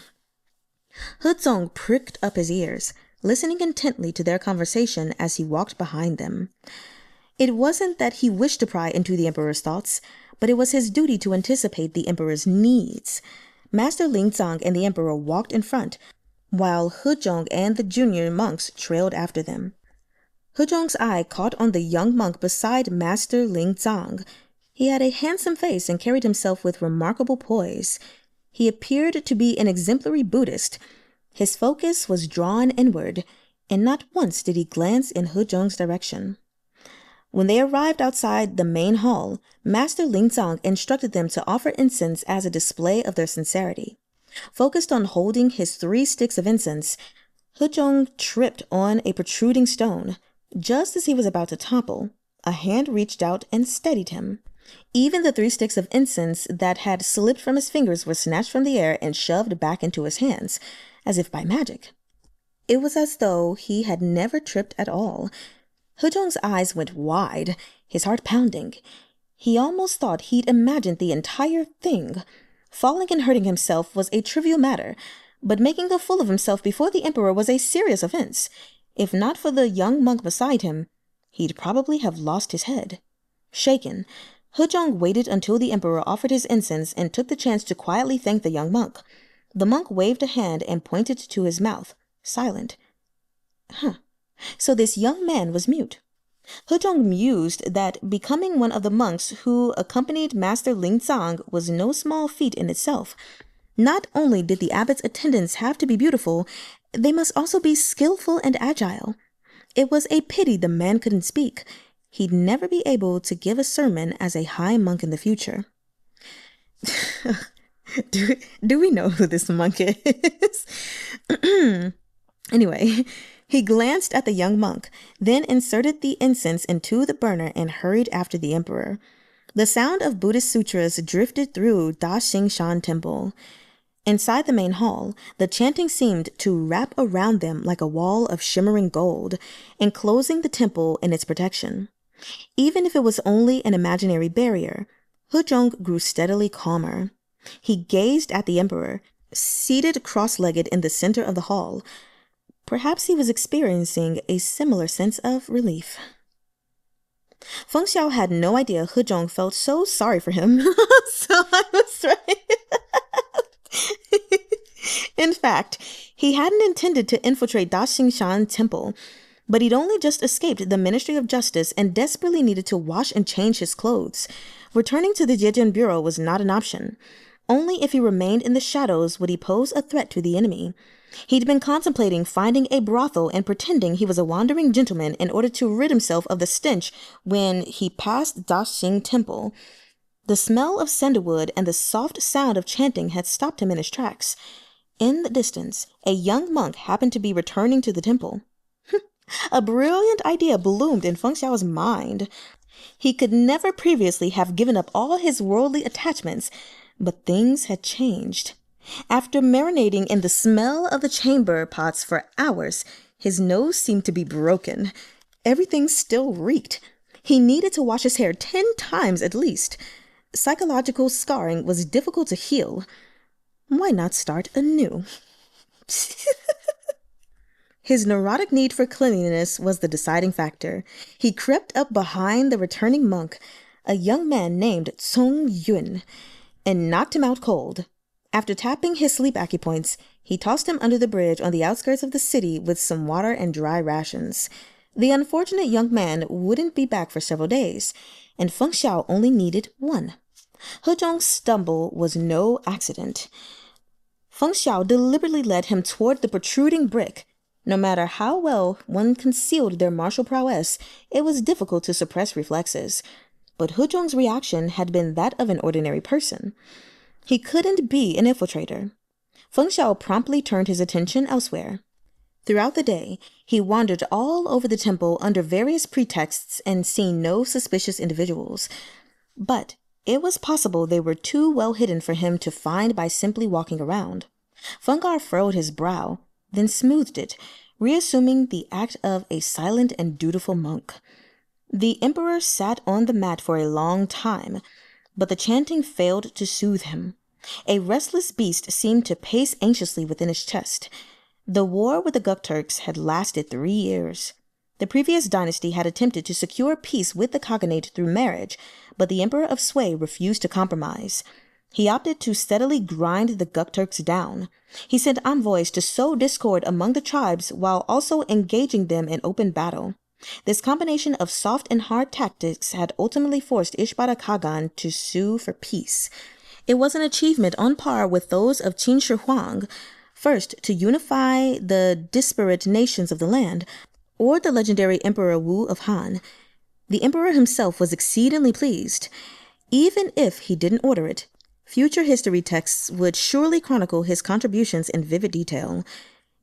Zhong pricked up his ears, listening intently to their conversation as he walked behind them. It wasn't that he wished to pry into the emperor's thoughts, but it was his duty to anticipate the emperor's needs. Master Lingzang and the emperor walked in front, while Zhong and the junior monks trailed after them. Zhong's eye caught on the young monk beside Master Lingzang. He had a handsome face and carried himself with remarkable poise. He appeared to be an exemplary Buddhist. His focus was drawn inward, and not once did he glance in Zhong's direction. When they arrived outside the main hall, Master Lingzang instructed them to offer incense as a display of their sincerity. Focused on holding his 3 sticks of incense, Zhong tripped on a protruding stone. Just as he was about to topple, a hand reached out and steadied him. Even the 3 sticks of incense that had slipped from his fingers were snatched from the air and shoved back into his hands, as if by magic. It was as though he had never tripped at all. Zhong's eyes went wide, his heart pounding. He almost thought he'd imagined the entire thing. Falling and hurting himself was a trivial matter, but making a fool of himself before the emperor was a serious offense. If not for the young monk beside him, he'd probably have lost his head. Shaken, Zhong waited until the emperor offered his incense and took the chance to quietly thank the young monk. The monk waved a hand and pointed to his mouth, silent. So this young man was mute. Zhong mused that becoming one of the monks who accompanied Master Lingzang was no small feat in itself. Not only did the abbot's attendants have to be beautiful, they must also be skillful and agile. It was a pity the man couldn't speak. He'd never be able to give a sermon as a high monk in the future. Do we know who this monk is? Anyway, he glanced at the young monk, then inserted the incense into the burner and hurried after the emperor. The sound of Buddhist sutras drifted through Da Xing Shan Temple. Inside the main hall, the chanting seemed to wrap around them like a wall of shimmering gold, enclosing the temple in its protection. Even if it was only an imaginary barrier, Zhong grew steadily calmer. He gazed at the emperor, seated cross-legged in the center of the hall. Perhaps he was experiencing a similar sense of relief. Feng Xiao had no idea Zhong felt so sorry for him. So I was right. In fact, he hadn't intended to infiltrate Da Xing Shan Temple, but he'd only just escaped the Ministry of Justice and desperately needed to wash and change his clothes. Returning to the Zhejian Bureau was not an option. Only if he remained in the shadows would he pose a threat to the enemy. He'd been contemplating finding a brothel and pretending he was a wandering gentleman in order to rid himself of the stench when he passed Da Xing Temple. The smell of sandalwood and the soft sound of chanting had stopped him in his tracks. In the distance, a young monk happened to be returning to the temple. A brilliant idea bloomed in Feng Xiao's mind. He could never previously have given up all his worldly attachments, but things had changed. After marinating in the smell of the chamber pots for hours, his nose seemed to be broken. Everything still reeked. He needed to wash his hair 10 times at least. Psychological scarring was difficult to heal. Why not start anew? His neurotic need for cleanliness was the deciding factor. He crept up behind the returning monk, a young man named Tsong-yoo-in, and knocked him out cold. After tapping his sleep acupoints, he tossed him under the bridge on the outskirts of the city with some water and dry rations. The unfortunate young man wouldn't be back for several days, and Feng Xiao only needed one. Zhong's stumble was no accident. Feng Xiao deliberately led him toward the protruding brick. No matter how well one concealed their martial prowess, it was difficult to suppress reflexes. But Hu-jong's reaction had been that of an ordinary person. He couldn't be an infiltrator. Feng Xiao promptly turned his attention elsewhere. Throughout the day, he wandered all over the temple under various pretexts and seen no suspicious individuals. But it was possible they were too well hidden for him to find by simply walking around. Feng furrowed his brow, then smoothed it, reassuming the act of a silent and dutiful monk. The emperor sat on the mat for a long time, but the chanting failed to soothe him. A restless beast seemed to pace anxiously within his chest. The war with the Guk-Turks had lasted 3 years. The previous dynasty had attempted to secure peace with the Khaganate through marriage, but the Emperor of Tsway refused to compromise. He opted to steadily grind the Guk-Turks down. He sent envoys to sow discord among the tribes while also engaging them in open battle. This combination of soft and hard tactics had ultimately forced Ishbara Khagan to sue for peace. It was an achievement on par with those of Qin Shi Huang, first to unify the disparate nations of the land, or the legendary Emperor Wu of Han. The emperor himself was exceedingly pleased. Even if he didn't order it, future history texts would surely chronicle his contributions in vivid detail.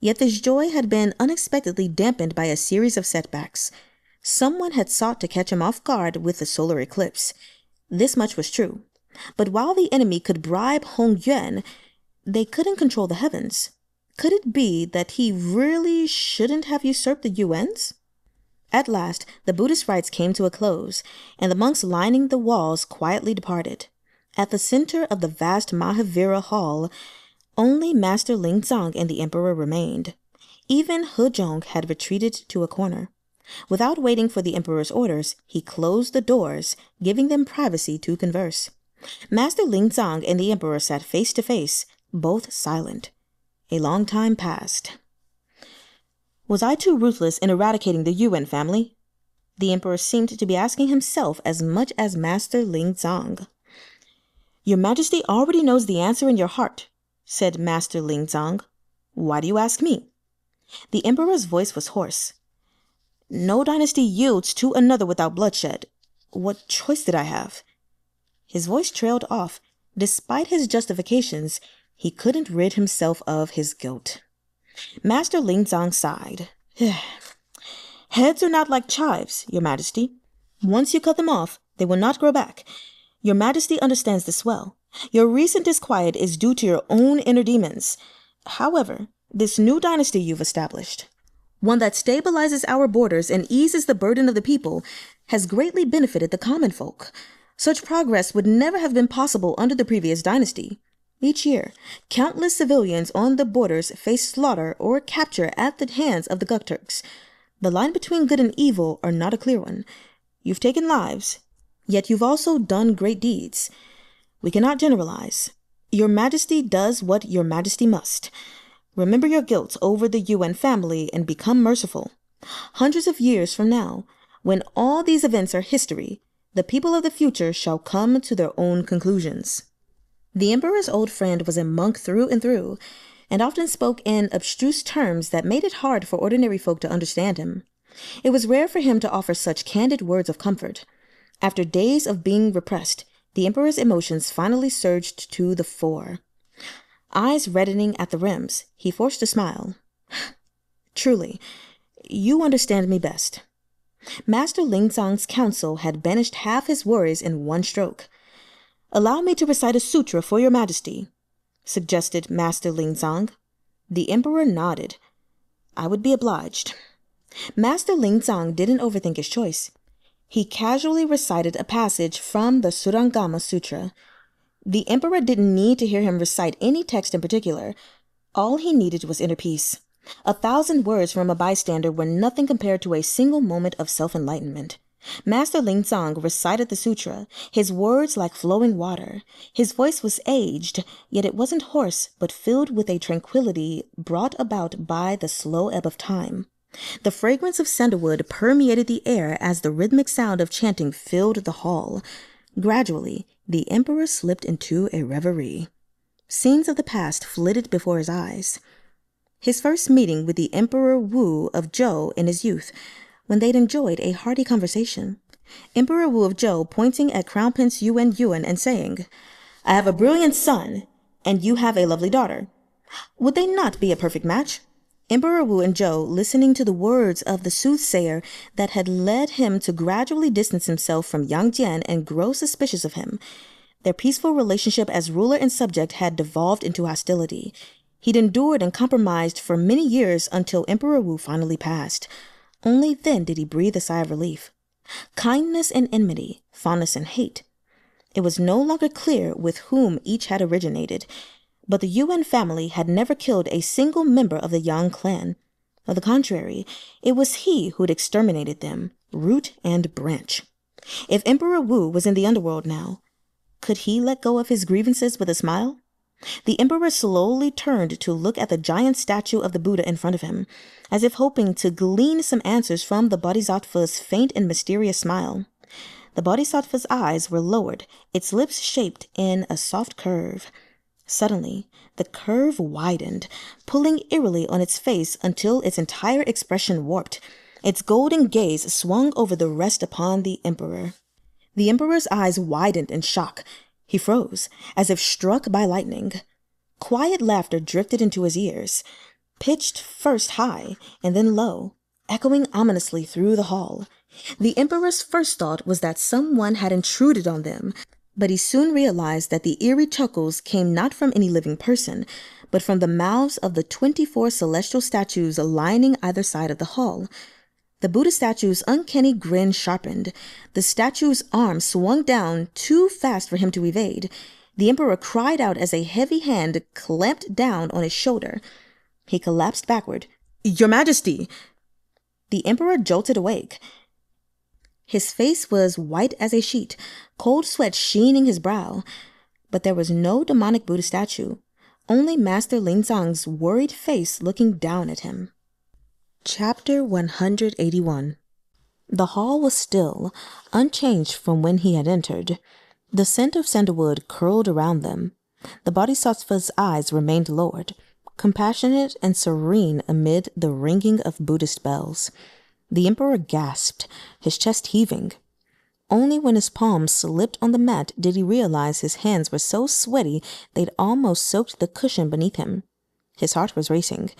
Yet this joy had been unexpectedly dampened by a series of setbacks. Someone had sought to catch him off guard with the solar eclipse. This much was true. But while the enemy could bribe Hongyun, they couldn't control the heavens. Could it be that he really shouldn't have usurped the Yuwens? At last, the Buddhist rites came to a close, and the monks lining the walls quietly departed. At the center of the vast Mahavira hall, only Master Lingzang and the emperor remained. Even He-jong had retreated to a corner. Without waiting for the emperor's orders, he closed the doors, giving them privacy to converse. Master Lingzang and the emperor sat face to face, both silent. A long time passed. Was I too ruthless in eradicating the Yuwen family? The emperor seemed to be asking himself as much as Master Lingzang. Your Majesty already knows the answer in your heart, said Master Lingzang. Why do you ask me? The emperor's voice was hoarse. No dynasty yields to another without bloodshed. What choice did I have? His voice trailed off. Despite his justifications, he couldn't rid himself of his guilt. Master Lingzang sighed. Heads are not like chives, Your Majesty. Once you cut them off, they will not grow back. Your Majesty understands this well. Your recent disquiet is due to your own inner demons. However, this new dynasty you've established, one that stabilizes our borders and eases the burden of the people, has greatly benefited the common folk. Such progress would never have been possible under the previous dynasty. Each year, countless civilians on the borders face slaughter or capture at the hands of the Guk-Turks. The line between good and evil are not a clear one. You've taken lives, yet you've also done great deeds. We cannot generalize. Your Majesty does what Your Majesty must. Remember your guilt over the Yuwen family and become merciful. Hundreds of years from now, when all these events are history, the people of the future shall come to their own conclusions. The emperor's old friend was a monk through and through, and often spoke in abstruse terms that made it hard for ordinary folk to understand him. It was rare for him to offer such candid words of comfort. After days of being repressed, the emperor's emotions finally surged to the fore. Eyes reddening at the rims, he forced a smile. Truly, you understand me best. Master Lingzang's counsel had banished half his worries in one stroke. Allow me to recite a sutra for Your Majesty, suggested Master Lingzang. The emperor nodded. I would be obliged. Master Lingzang didn't overthink his choice. He casually recited a passage from the Surangama Sutra. The emperor didn't need to hear him recite any text in particular. All he needed was inner peace. 1,000 words from a bystander were nothing compared to a single moment of self-enlightenment. Master Lingzang recited the sutra, his words like flowing water. His voice was aged, yet it wasn't hoarse, but filled with a tranquility brought about by the slow ebb of time. The fragrance of sandalwood permeated the air as the rhythmic sound of chanting filled the hall. Gradually, the emperor slipped into a reverie. Scenes of the past flitted before his eyes. his first meeting with the Emperor Wu of Zhou in his youth, when they'd enjoyed a hearty conversation. Emperor Wu of Zhou pointing at Crown Prince Yuwen and saying, "I have a brilliant son, and you have a lovely daughter. Would they not be a perfect match?" Emperor Wu and Zhou listening to the words of the soothsayer that had led him to gradually distance himself from Yang Jian and grow suspicious of him. Their peaceful relationship as ruler and subject had devolved into hostility. He'd endured and compromised for many years until Emperor Wu finally passed. Only then did he breathe a sigh of relief. Kindness and enmity, fondness and hate. It was no longer clear with whom each had originated, but the Yuwen family had never killed a single member of the Yang clan. On the contrary, it was he who'd exterminated them, root and branch. If Emperor Wu was in the underworld now, could he let go of his grievances with a smile? The emperor slowly turned to look at the giant statue of the Buddha in front of him, as if hoping to glean some answers from the bodhisattva's faint and mysterious smile. The bodhisattva's eyes were lowered, its lips shaped in a soft curve. Suddenly, the curve widened, pulling eerily on its face until its entire expression warped. Its golden gaze swung over the rest upon the emperor. The emperor's eyes widened in shock. He froze, as if struck by lightning. Quiet laughter drifted into his ears, pitched first high and then low, echoing ominously through the hall. The emperor's first thought was that someone had intruded on them, but he soon realized that the eerie chuckles came not from any living person, but from the mouths of the 24 celestial statues lining either side of the hall. The Buddha statue's uncanny grin sharpened. The statue's arm swung down too fast for him to evade. The emperor cried out as a heavy hand clamped down on his shoulder. He collapsed backward. "Your Majesty!" The emperor jolted awake. His face was white as a sheet, cold sweat sheening his brow. But there was no demonic Buddha statue, only Master Lingzang's worried face looking down at him. Chapter 181. The hall was still, unchanged from when he had entered. The scent of sandalwood curled around them. The bodhisattva's eyes remained lowered, compassionate and serene amid the ringing of Buddhist bells. The emperor gasped, his chest heaving. Only when his palms slipped on the mat did he realize his hands were so sweaty they'd almost soaked the cushion beneath him. His heart was racing.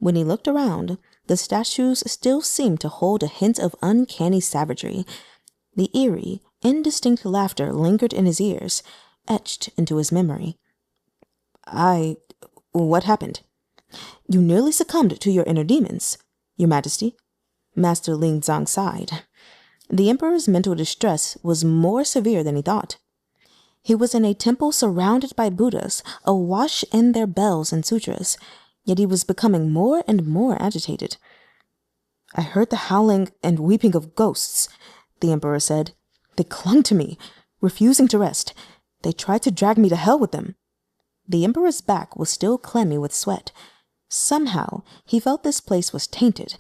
When he looked around, the statues still seemed to hold a hint of uncanny savagery. The eerie, indistinct laughter lingered in his ears, etched into his memory. What happened? You nearly succumbed to your inner demons, Your Majesty. Master Lingzang sighed. The emperor's mental distress was more severe than he thought. He was in a temple surrounded by Buddhas, awash in their bells and sutras, yet he was becoming more and more agitated. I heard the howling and weeping of ghosts, the emperor said. They clung to me, refusing to rest. They tried to drag me to hell with them. The emperor's back was still clammy with sweat. Somehow, he felt this place was tainted,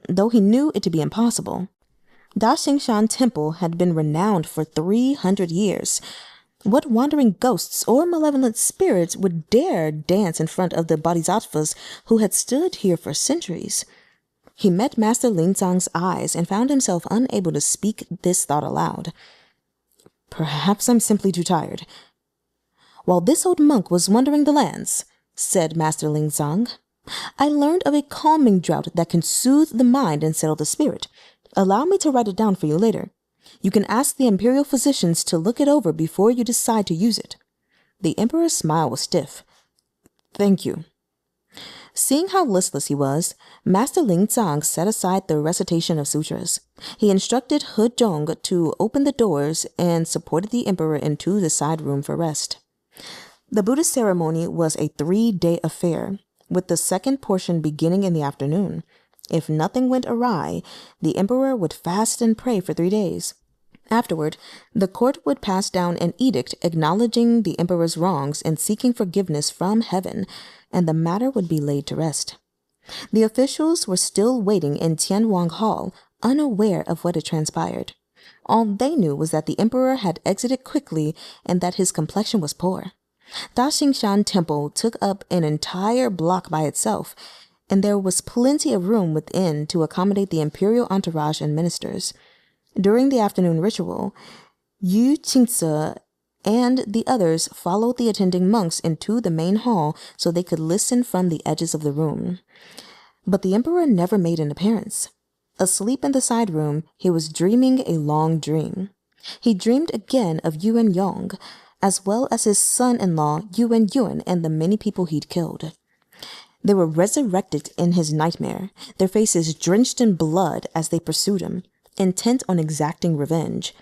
though he knew it to be impossible. Daxing Temple had been renowned for 300 years. What wandering ghosts or malevolent spirits would dare dance in front of the bodhisattvas who had stood here for centuries? He met Master Lingzang's eyes and found himself unable to speak this thought aloud. Perhaps I'm simply too tired. While this old monk was wandering the lands, said Master Lingzang, I learned of a calming draught that can soothe the mind and settle the spirit. Allow me to write it down for you later. You can ask the imperial physicians to look it over before you decide to use it. The emperor's smile was stiff. Thank you. Seeing how listless he was, Master Lingzang set aside the recitation of sutras. He instructed Jong to open the doors and supported the emperor into the side room for rest. The Buddhist ceremony was a 3-day affair, with the second portion beginning in the afternoon. If nothing went awry, the emperor would fast and pray for 3 days. Afterward, the court would pass down an edict acknowledging the emperor's wrongs and seeking forgiveness from heaven, and the matter would be laid to rest. The officials were still waiting in Tianwang Hall, unaware of what had transpired. All they knew was that the emperor had exited quickly and that his complexion was poor. Daxing Temple took up an entire block by itself, and there was plenty of room within to accommodate the imperial entourage and ministers. During the afternoon ritual, Yu Qingze and the others followed the attending monks into the main hall so they could listen from the edges of the room. But the emperor never made an appearance. Asleep in the side room, he was dreaming a long dream. He dreamed again of Yuwen Yong, as well as his son-in-law Yuwen and the many people he'd killed. They were resurrected in his nightmare, their faces drenched in blood as they pursued him, intent on exacting revenge.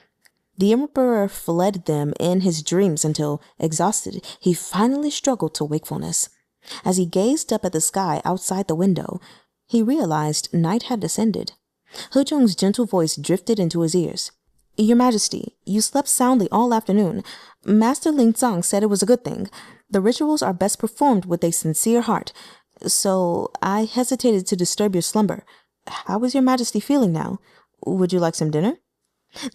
The emperor fled them in his dreams until, exhausted, he finally struggled to wakefulness. As he gazed up at the sky outside the window, he realized night had descended. He-Jung's gentle voice drifted into his ears. "Your Majesty, you slept soundly all afternoon. Master Lingzang said it was a good thing. The rituals are best performed with a sincere heart, so I hesitated to disturb your slumber. How is your Majesty feeling now? Would you like some dinner?"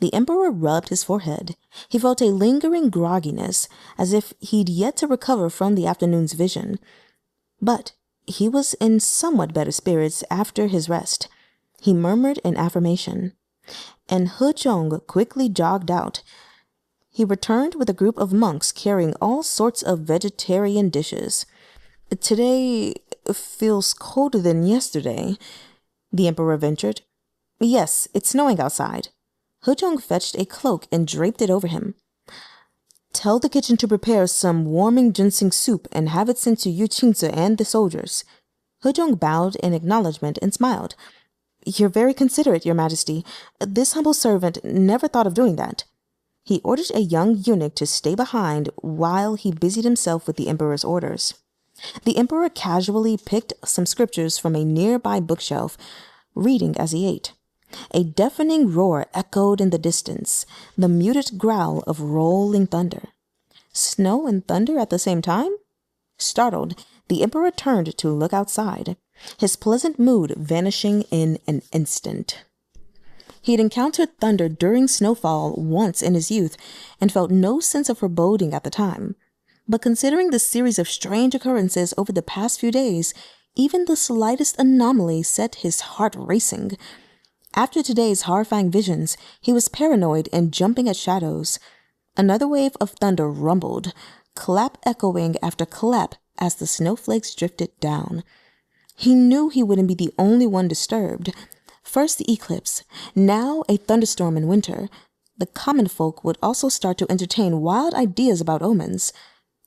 The emperor rubbed his forehead. He felt a lingering grogginess, as if he'd yet to recover from the afternoon's vision. But he was in somewhat better spirits after his rest. He murmured an affirmation, and He-Jung quickly jogged out. He returned with a group of monks carrying all sorts of vegetarian dishes. "Today feels colder than yesterday," the emperor ventured. "Yes, it's snowing outside." He-Jung fetched a cloak and draped it over him. "Tell the kitchen to prepare some warming ginseng soup and have it sent to Yu Qingze and the soldiers." He-Jung bowed in acknowledgement and smiled. "You're very considerate, Your Majesty. This humble servant never thought of doing that." He ordered a young eunuch to stay behind while he busied himself with the emperor's orders. The emperor casually picked some scriptures from a nearby bookshelf, reading as he ate. A deafening roar echoed in the distance, the muted growl of rolling thunder. Snow and thunder at the same time? Startled, the emperor turned to look outside, his pleasant mood vanishing in an instant. He had encountered thunder during snowfall once in his youth and felt no sense of foreboding at the time. But considering the series of strange occurrences over the past few days, even the slightest anomaly set his heart racing. After today's horrifying visions, he was paranoid and jumping at shadows. Another wave of thunder rumbled, clap echoing after clap as the snowflakes drifted down. He knew he wouldn't be the only one disturbed. First the eclipse, now a thunderstorm in winter. The common folk would also start to entertain wild ideas about omens.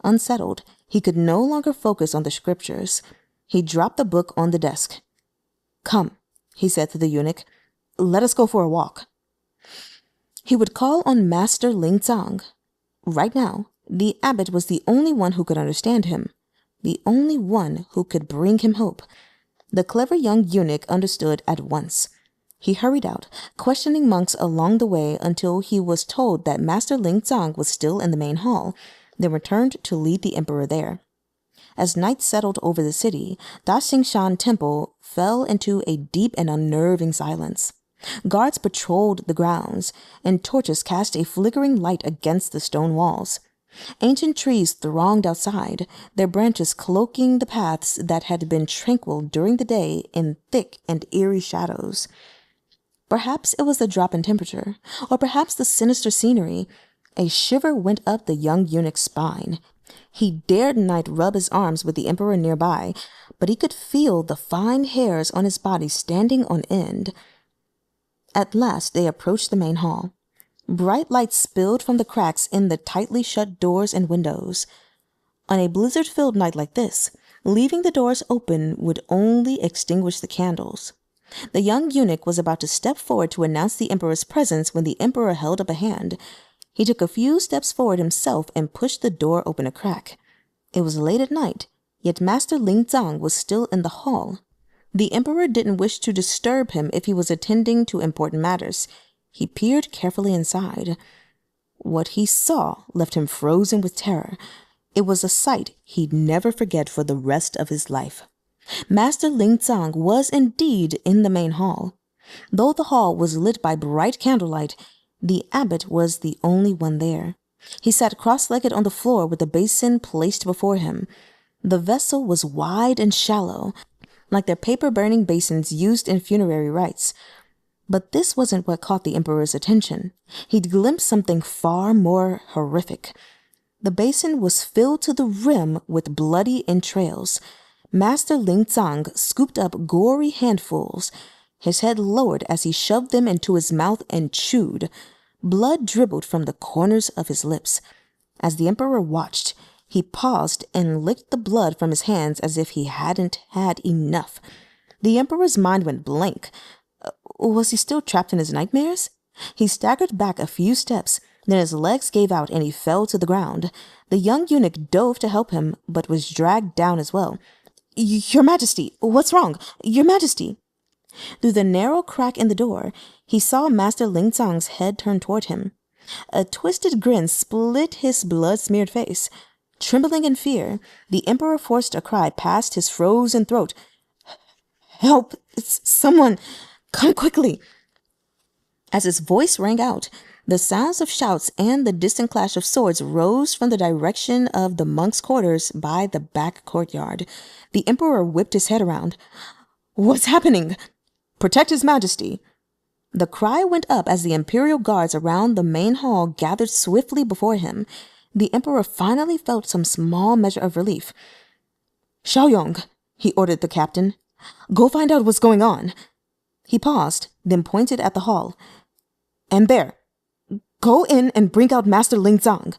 Unsettled, he could no longer focus on the scriptures. He dropped the book on the desk. "Come," he said to the eunuch. "Let us go for a walk." He would call on Master Lingzang. Right now, the abbot was the only one who could understand him, the only one who could bring him hope. The clever young eunuch understood at once. He hurried out, questioning monks along the way until he was told that Master Lingzang was still in the main hall, then returned to lead the emperor there. As night settled over the city, Da Xingshan Temple fell into a deep and unnerving silence. Guards patrolled the grounds, and torches cast a flickering light against the stone walls. Ancient trees thronged outside, their branches cloaking the paths that had been tranquil during the day in thick and eerie shadows. Perhaps it was the drop in temperature, or perhaps the sinister scenery. A shiver went up the young eunuch's spine. He dared not rub his arms with the emperor nearby, but he could feel the fine hairs on his body standing on end. At last they approached the main hall. Bright light spilled from the cracks in the tightly shut doors and windows. On a blizzard-filled night like this, leaving the doors open would only extinguish the candles. The young eunuch was about to step forward to announce the emperor's presence when the emperor held up a hand. He took a few steps forward himself and pushed the door open a crack. It was late at night, yet Master Lingzang was still in the hall. The emperor didn't wish to disturb him if he was attending to important matters. He peered carefully inside. What he saw left him frozen with terror. It was a sight he'd never forget for the rest of his life. Master Lingzang was indeed in the main hall. Though the hall was lit by bright candlelight, the abbot was the only one there. He sat cross-legged on the floor with the basin placed before him. The vessel was wide and shallow, like their paper-burning basins used in funerary rites. But this wasn't what caught the emperor's attention. He'd glimpsed something far more horrific. The basin was filled to the rim with bloody entrails. Master Lingzang scooped up gory handfuls, his head lowered as he shoved them into his mouth and chewed. Blood dribbled from the corners of his lips. As the emperor watched, he paused and licked the blood from his hands as if he hadn't had enough. The emperor's mind went blank. Was he still trapped in his nightmares? He staggered back a few steps, then his legs gave out and he fell to the ground. The young eunuch dove to help him, but was dragged down as well. Your Majesty, what's wrong? Your Majesty. Through the narrow crack in the door, he saw Master Lingzang's head turn toward him. A twisted grin split his blood-smeared face. Trembling in fear, the emperor forced a cry past his frozen throat. Help! Someone! Come quickly! As his voice rang out, the sounds of shouts and the distant clash of swords rose from the direction of the monks' quarters by the back courtyard. The emperor whipped his head around. What's happening? Protect His Majesty! The cry went up as the imperial guards around the main hall gathered swiftly before him. The emperor finally felt some small measure of relief. Shouw, he ordered the captain. Go find out what's going on. He paused, then pointed at the hall. And there. Go in and bring out Master Lingzang.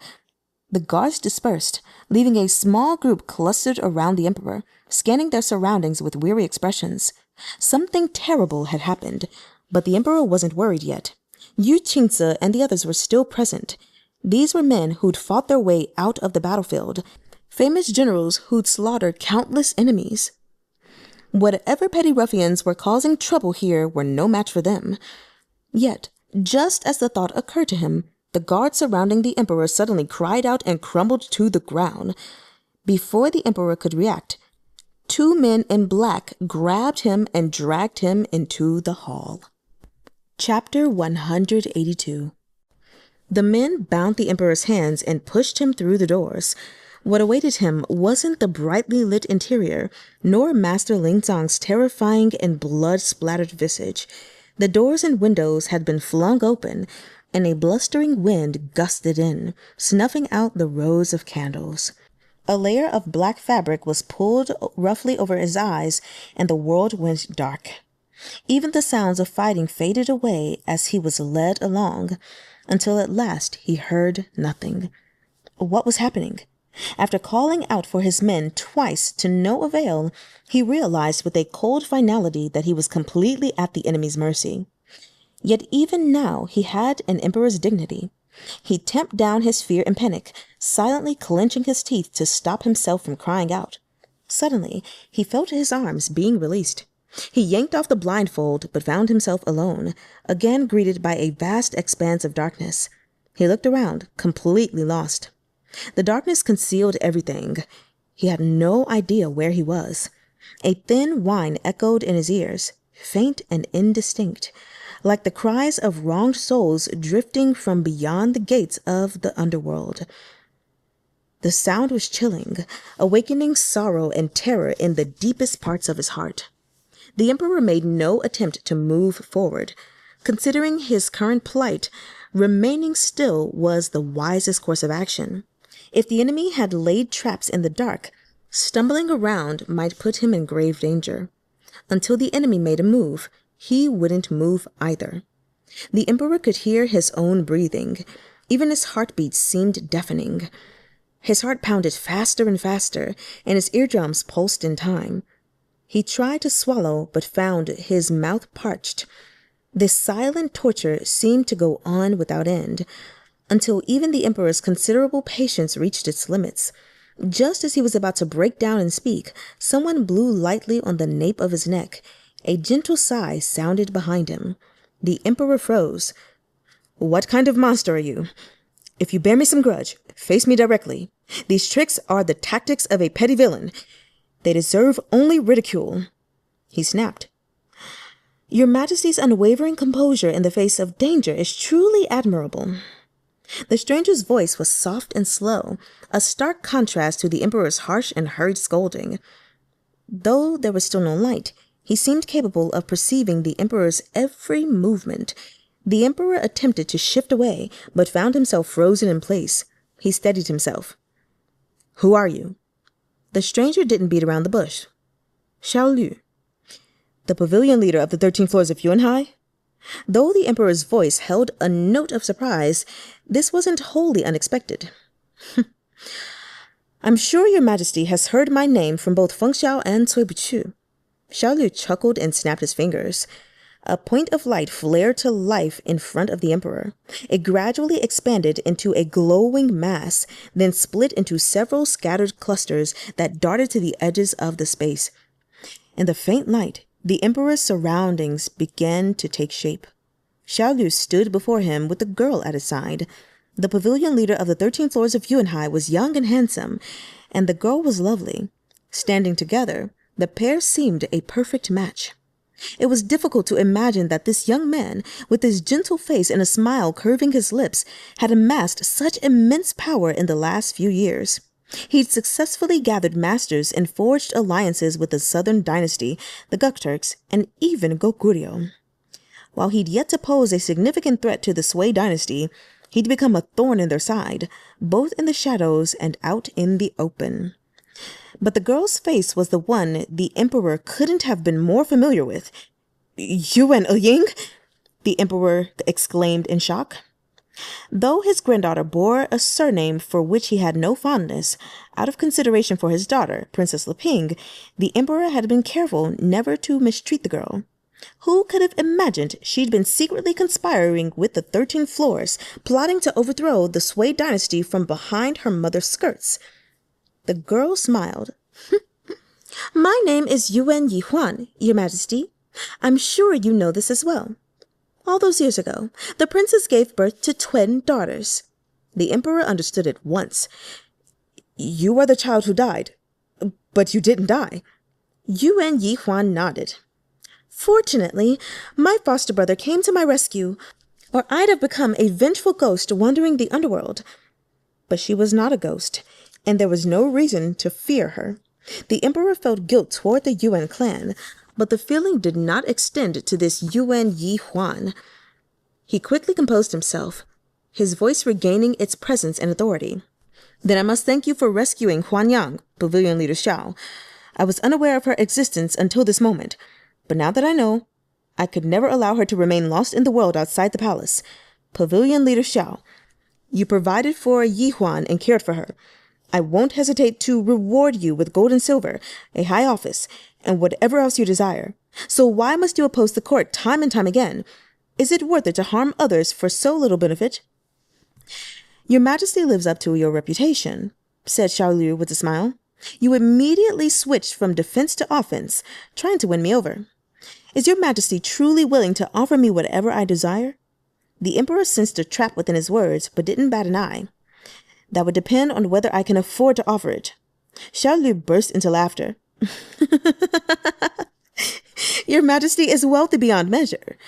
The guards dispersed, leaving a small group clustered around the emperor, scanning their surroundings with weary expressions. Something terrible had happened, but the emperor wasn't worried yet. Yu Qingze and the others were still present. These were men who'd fought their way out of the battlefield, famous generals who'd slaughtered countless enemies. Whatever petty ruffians were causing trouble here were no match for them. Yet, just as the thought occurred to him, the guards surrounding the emperor suddenly cried out and crumbled to the ground. Before the emperor could react, 2 men in black grabbed him and dragged him into the hall. Chapter 182. The men bound the emperor's hands and pushed him through the doors. What awaited him wasn't the brightly lit interior, nor Master Lingzang's terrifying and blood-splattered visage. The doors and windows had been flung open, and a blustering wind gusted in, snuffing out the rows of candles. A layer of black fabric was pulled roughly over his eyes, and the world went dark. Even the sounds of fighting faded away as he was led along, until at last he heard nothing. What was happening? After calling out for his men twice to no avail, he realized with a cold finality that he was completely at the enemy's mercy. Yet even now he had an emperor's dignity. He tamped down his fear and panic, silently clenching his teeth to stop himself from crying out. Suddenly, he felt his arms being released. He yanked off the blindfold, but found himself alone, again greeted by a vast expanse of darkness. He looked around, completely lost. The darkness concealed everything. He had no idea where he was. A thin whine echoed in his ears, faint and indistinct, like the cries of wronged souls drifting from beyond the gates of the underworld. The sound was chilling, awakening sorrow and terror in the deepest parts of his heart. The emperor made no attempt to move forward. Considering his current plight, remaining still was the wisest course of action. If the enemy had laid traps in the dark, stumbling around might put him in grave danger. Until the enemy made a move, he wouldn't move either. The emperor could hear his own breathing. Even his heartbeat seemed deafening. His heart pounded faster and faster, and his eardrums pulsed in time. He tried to swallow, but found his mouth parched. This silent torture seemed to go on without end, until even the emperor's considerable patience reached its limits. Just as he was about to break down and speak, someone blew lightly on the nape of his neck. A gentle sigh sounded behind him. The emperor froze. What kind of monster are you? If you bear me some grudge, face me directly. These tricks are the tactics of a petty villain. They deserve only ridicule. He snapped. Your Majesty's unwavering composure in the face of danger is truly admirable. The stranger's voice was soft and slow, a stark contrast to the emperor's harsh and hurried scolding. Though there was still no light, he seemed capable of perceiving the emperor's every movement. The emperor attempted to shift away, but found himself frozen in place. He steadied himself. "Who are you?" The stranger didn't beat around the bush. "Shouw, the pavilion leader of the 13 floors of Yuan. Though the emperor's voice held a note of surprise, this wasn't wholly unexpected. "I'm sure your majesty has heard my name from both Feng Xiao and Tsway Boo-qoo." Shouw chuckled and snapped his fingers. A point of light flared to life in front of the emperor. It gradually expanded into a glowing mass, then split into several scattered clusters that darted to the edges of the space. In the faint light, the emperor's surroundings began to take shape. Shouw stood before him with the girl at his side. The pavilion leader of the 13 floors of Yuan was young and handsome, and the girl was lovely. Standing together, the pair seemed a perfect match. It was difficult to imagine that this young man, with his gentle face and a smile curving his lips, had amassed such immense power in the last few years. He'd successfully gathered masters and forged alliances with the southern dynasty, the Gukturks, and even Goguryeo. While he'd yet to pose a significant threat to the Tsway dynasty, he'd become a thorn in their side, both in the shadows and out in the open. But the girl's face was the one the emperor couldn't have been more familiar with. "Yuwen-ying?" the emperor exclaimed in shock. Though his granddaughter bore a surname for which he had no fondness, out of consideration for his daughter, Princess Leping, the emperor had been careful never to mistreat the girl. Who could have imagined she'd been secretly conspiring with the 13 floors, plotting to overthrow the Tsway dynasty from behind her mother's skirts? The girl smiled. "My name is Yuwen, your majesty. I'm sure you know this as well. All those years ago, the princess gave birth to twin daughters." The emperor understood at once. "You are the child who died, but you didn't die." Yihuan nodded. "Fortunately, my foster brother came to my rescue, or I'd have become a vengeful ghost wandering the underworld." But she was not a ghost, and there was no reason to fear her. The emperor felt guilt toward the Yuwen clan, but the feeling did not extend to this Yihuan. He quickly composed himself, his voice regaining its presence and authority. "Then I must thank you for rescuing Huanyang, pavilion leader Shouw. I was unaware of her existence until this moment, but now that I know, I could never allow her to remain lost in the world outside the palace. Pavilion leader Shouw, you provided for Yihuan and cared for her. I won't hesitate to reward you with gold and silver, a high office, and whatever else you desire. So why must you oppose the court time and time again? Is it worth it to harm others for so little benefit?" "Your majesty lives up to your reputation," said Shouw with a smile. "You immediately switched from defense to offense, trying to win me over. Is your majesty truly willing to offer me whatever I desire?" The emperor sensed a trap within his words, but didn't bat an eye. "That would depend on whether I can afford to offer it." Shouw burst into laughter. "Your majesty is wealthy beyond measure.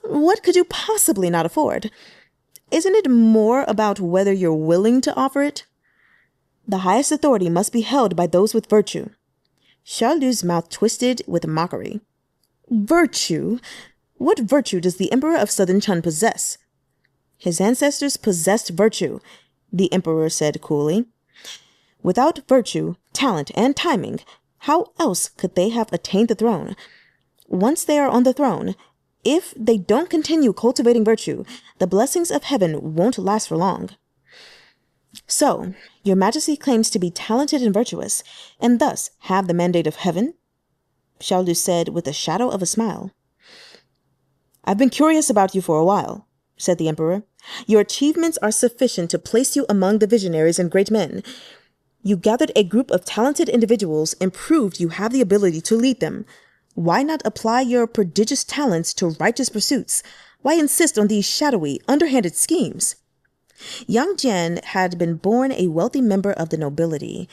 What could you possibly not afford? Isn't it more about whether you're willing to offer it? The highest authority must be held by those with virtue." Shou's mouth twisted with mockery. "Virtue? What virtue does the emperor of Southern Chun possess?" "His ancestors possessed virtue," the emperor said coolly. "Without virtue, talent, and timing, how else could they have attained the throne? Once they are on the throne, if they don't continue cultivating virtue, the blessings of heaven won't last for long." "So, your majesty claims to be talented and virtuous, and thus have the mandate of heaven?" Shouw said with a shadow of a smile. "I've been curious about you for a while," said the emperor. "Your achievements are sufficient to place you among the visionaries and great men. You gathered a group of talented individuals and proved you have the ability to lead them. Why not apply your prodigious talents to righteous pursuits? Why insist on these shadowy, underhanded schemes?" Young Jian had been born a wealthy member of the nobility.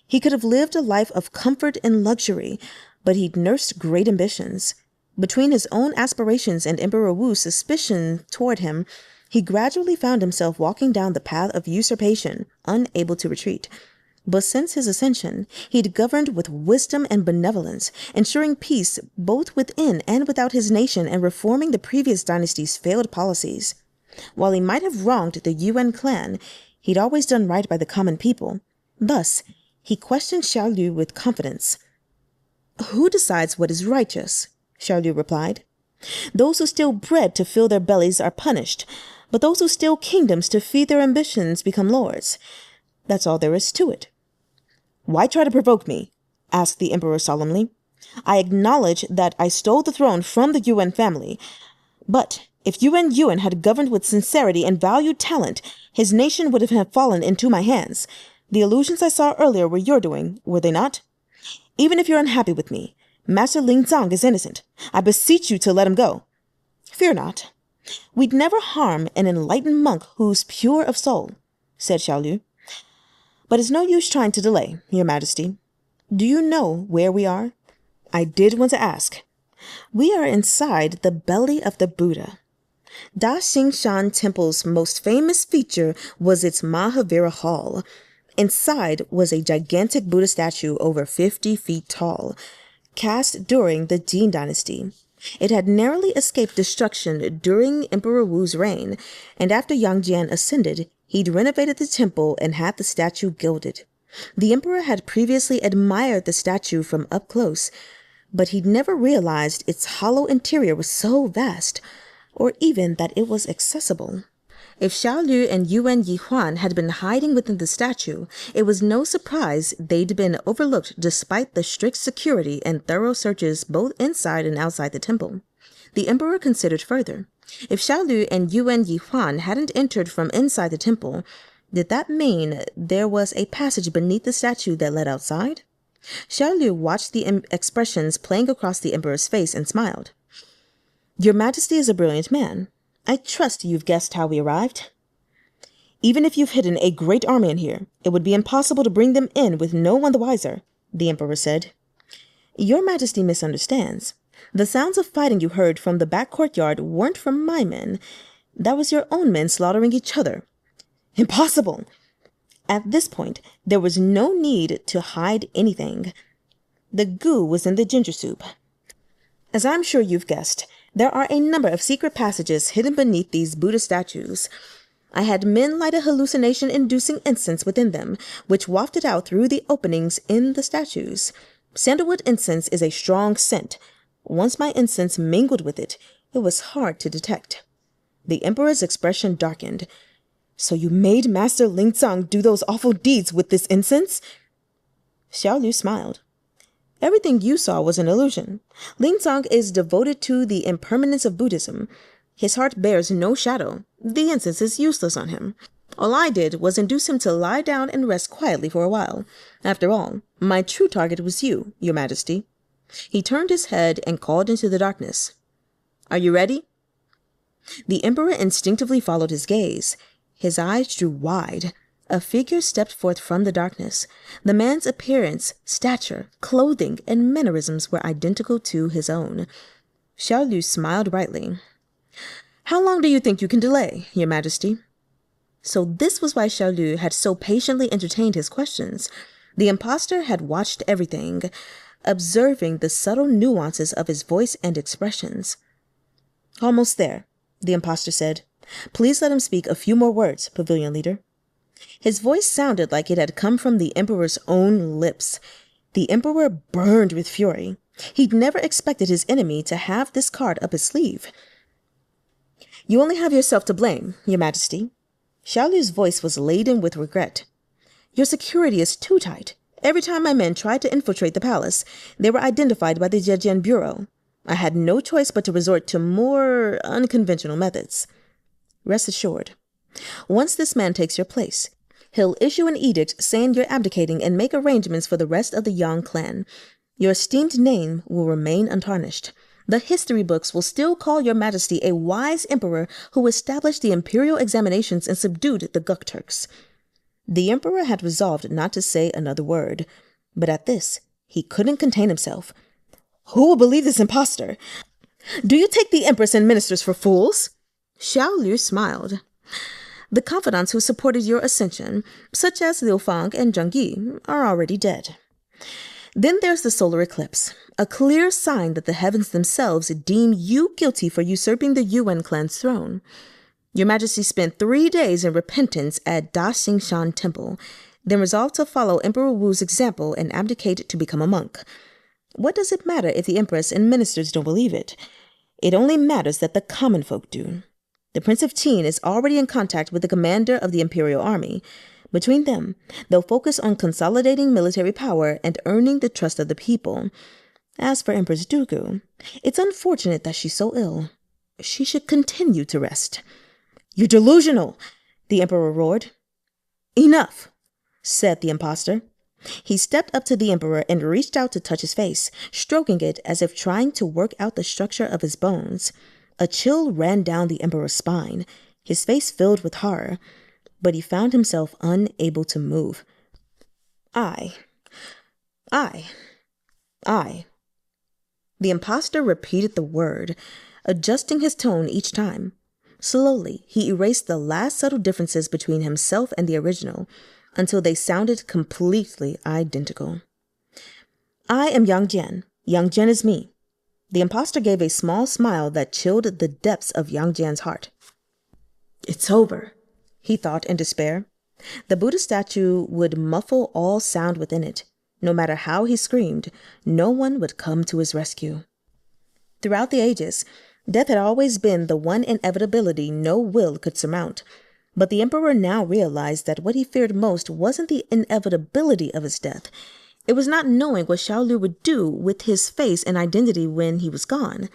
He could have lived a life of comfort and luxury, but he'd nursed great ambitions. Between his own aspirations and Emperor Wu's suspicion toward him, he gradually found himself walking down the path of usurpation, unable to retreat. But since his ascension, he'd governed with wisdom and benevolence, ensuring peace both within and without his nation and reforming the previous dynasty's failed policies. While he might have wronged the Yuwen clan, he'd always done right by the common people. Thus, he questioned Shouw with confidence. "Who decides what is righteous?" Shouw replied. "Those who steal bread to fill their bellies are punished, but those who steal kingdoms to feed their ambitions become lords. That's all there is to it." "Why try to provoke me?" asked the emperor solemnly. "I acknowledge that I stole the throne from the Yuwen family, but if Yuwen had governed with sincerity and valued talent, his nation would have fallen into my hands. The illusions I saw earlier were your doing, were they not? Even if you're unhappy with me, Master Lingzang is innocent. I beseech you to let him go." "Fear not. We'd never harm an enlightened monk who's pure of soul," said Shouw. "But it's no use trying to delay, Your Majesty. Do you know where we are?" "I did want to ask." "We are inside the belly of the Buddha." Da Xingshan Temple's most famous feature was its Mahavira Hall. Inside was a gigantic Buddha statue over 50 feet tall, cast during the Jin dynasty. It had narrowly escaped destruction during Emperor Wu's reign, and after Yang Jian ascended, he'd renovated the temple and had the statue gilded. The emperor had previously admired the statue from up close, but he'd never realized its hollow interior was so vast, or even that it was accessible. If Shouw and Yuwen Yihuan had been hiding within the statue, it was no surprise they'd been overlooked despite the strict security and thorough searches both inside and outside the temple. The emperor considered further. If Shouw and Yuwen Yihuan hadn't entered from inside the temple, did that mean there was a passage beneath the statue that led outside? Shouw watched the expressions playing across the emperor's face and smiled. "Your Majesty is a brilliant man. I trust you've guessed how we arrived." "Even if you've hidden a great army in here, it would be impossible to bring them in with no one the wiser," the emperor said. "Your Majesty misunderstands. The sounds of fighting you heard from the back courtyard weren't from my men. That was your own men slaughtering each other." "Impossible!" At this point, there was no need to hide anything. The goo was in the ginger soup. "As I'm sure you've guessed, there are a number of secret passages hidden beneath these Buddha statues. I had men light a hallucination-inducing incense within them, which wafted out through the openings in the statues. Sandalwood incense is a strong scent. Once my incense mingled with it, it was hard to detect." The emperor's expression darkened. "So you made Master Lingzang do those awful deeds with this incense?" Shouw smiled. "Everything you saw was an illusion. Lingzang is devoted to the impermanence of Buddhism. His heart bears no shadow. The incense is useless on him. All I did was induce him to lie down and rest quietly for a while. After all, my true target was you, Your Majesty." He turned his head and called into the darkness. "Are you ready?" The emperor instinctively followed his gaze. His eyes drew wide. A figure stepped forth from the darkness. The man's appearance, stature, clothing, and mannerisms were identical to his own. Shouw smiled brightly. "How long do you think you can delay, Your Majesty?" So this was why Shouw had so patiently entertained his questions. The impostor had watched everything, observing the subtle nuances of his voice and expressions. "Almost there," the impostor said. "Please let him speak a few more words, Pavilion Leader." His voice sounded like it had come from the emperor's own lips. The emperor burned with fury. He'd never expected his enemy to have this card up his sleeve. "You only have yourself to blame, Your Majesty." Shouw's voice was laden with regret. "Your security is too tight. Every time my men tried to infiltrate the palace, they were identified by the Zhejian Bureau. I had no choice but to resort to more unconventional methods. Rest assured, once this man takes your place, he'll issue an edict saying you're abdicating and make arrangements for the rest of the Yang clan. Your esteemed name will remain untarnished. The history books will still call Your Majesty a wise emperor who established the imperial examinations and subdued the Guk Turks." The emperor had resolved not to say another word, but at this, he couldn't contain himself. "Who will believe this impostor? Do you take the empress and ministers for fools?" Shouw smiled. The confidants who supported your ascension, such as Liu-fang and Zhong Yi, are already dead. Then there's the solar eclipse, a clear sign that the heavens themselves deem you guilty for usurping the Yuwen clan's throne. Your Majesty spent 3 days in repentance at Da Xingshan Temple, then resolved to follow Emperor Wu's example and abdicate to become a monk. What does it matter if the Empress and ministers don't believe it? It only matters that the common folk do. The Prince of Cheen is already in contact with the commander of the Imperial Army. Between them, they'll focus on consolidating military power and earning the trust of the people. As for Empress Dugu, it's unfortunate that she's so ill. She should continue to rest. "You're delusional," the Emperor roared. "Enough," said the impostor. He stepped up to the Emperor and reached out to touch his face, stroking it as if trying to work out the structure of his bones. A chill ran down the Emperor's spine, his face filled with horror, but he found himself unable to move. I. The impostor repeated the word, adjusting his tone each time. Slowly, he erased the last subtle differences between himself and the original, until they sounded completely identical. "I am Yang Jian. Yang Jian is me." The impostor gave a small smile that chilled the depths of Yang Jian's heart. "It's over," he thought in despair. The Buddha statue would muffle all sound within it. No matter how he screamed, no one would come to his rescue. Throughout the ages, death had always been the one inevitability no will could surmount. But the Emperor now realized that what he feared most wasn't the inevitability of his death. It was not knowing what Shouw would do with his face and identity when he was gone.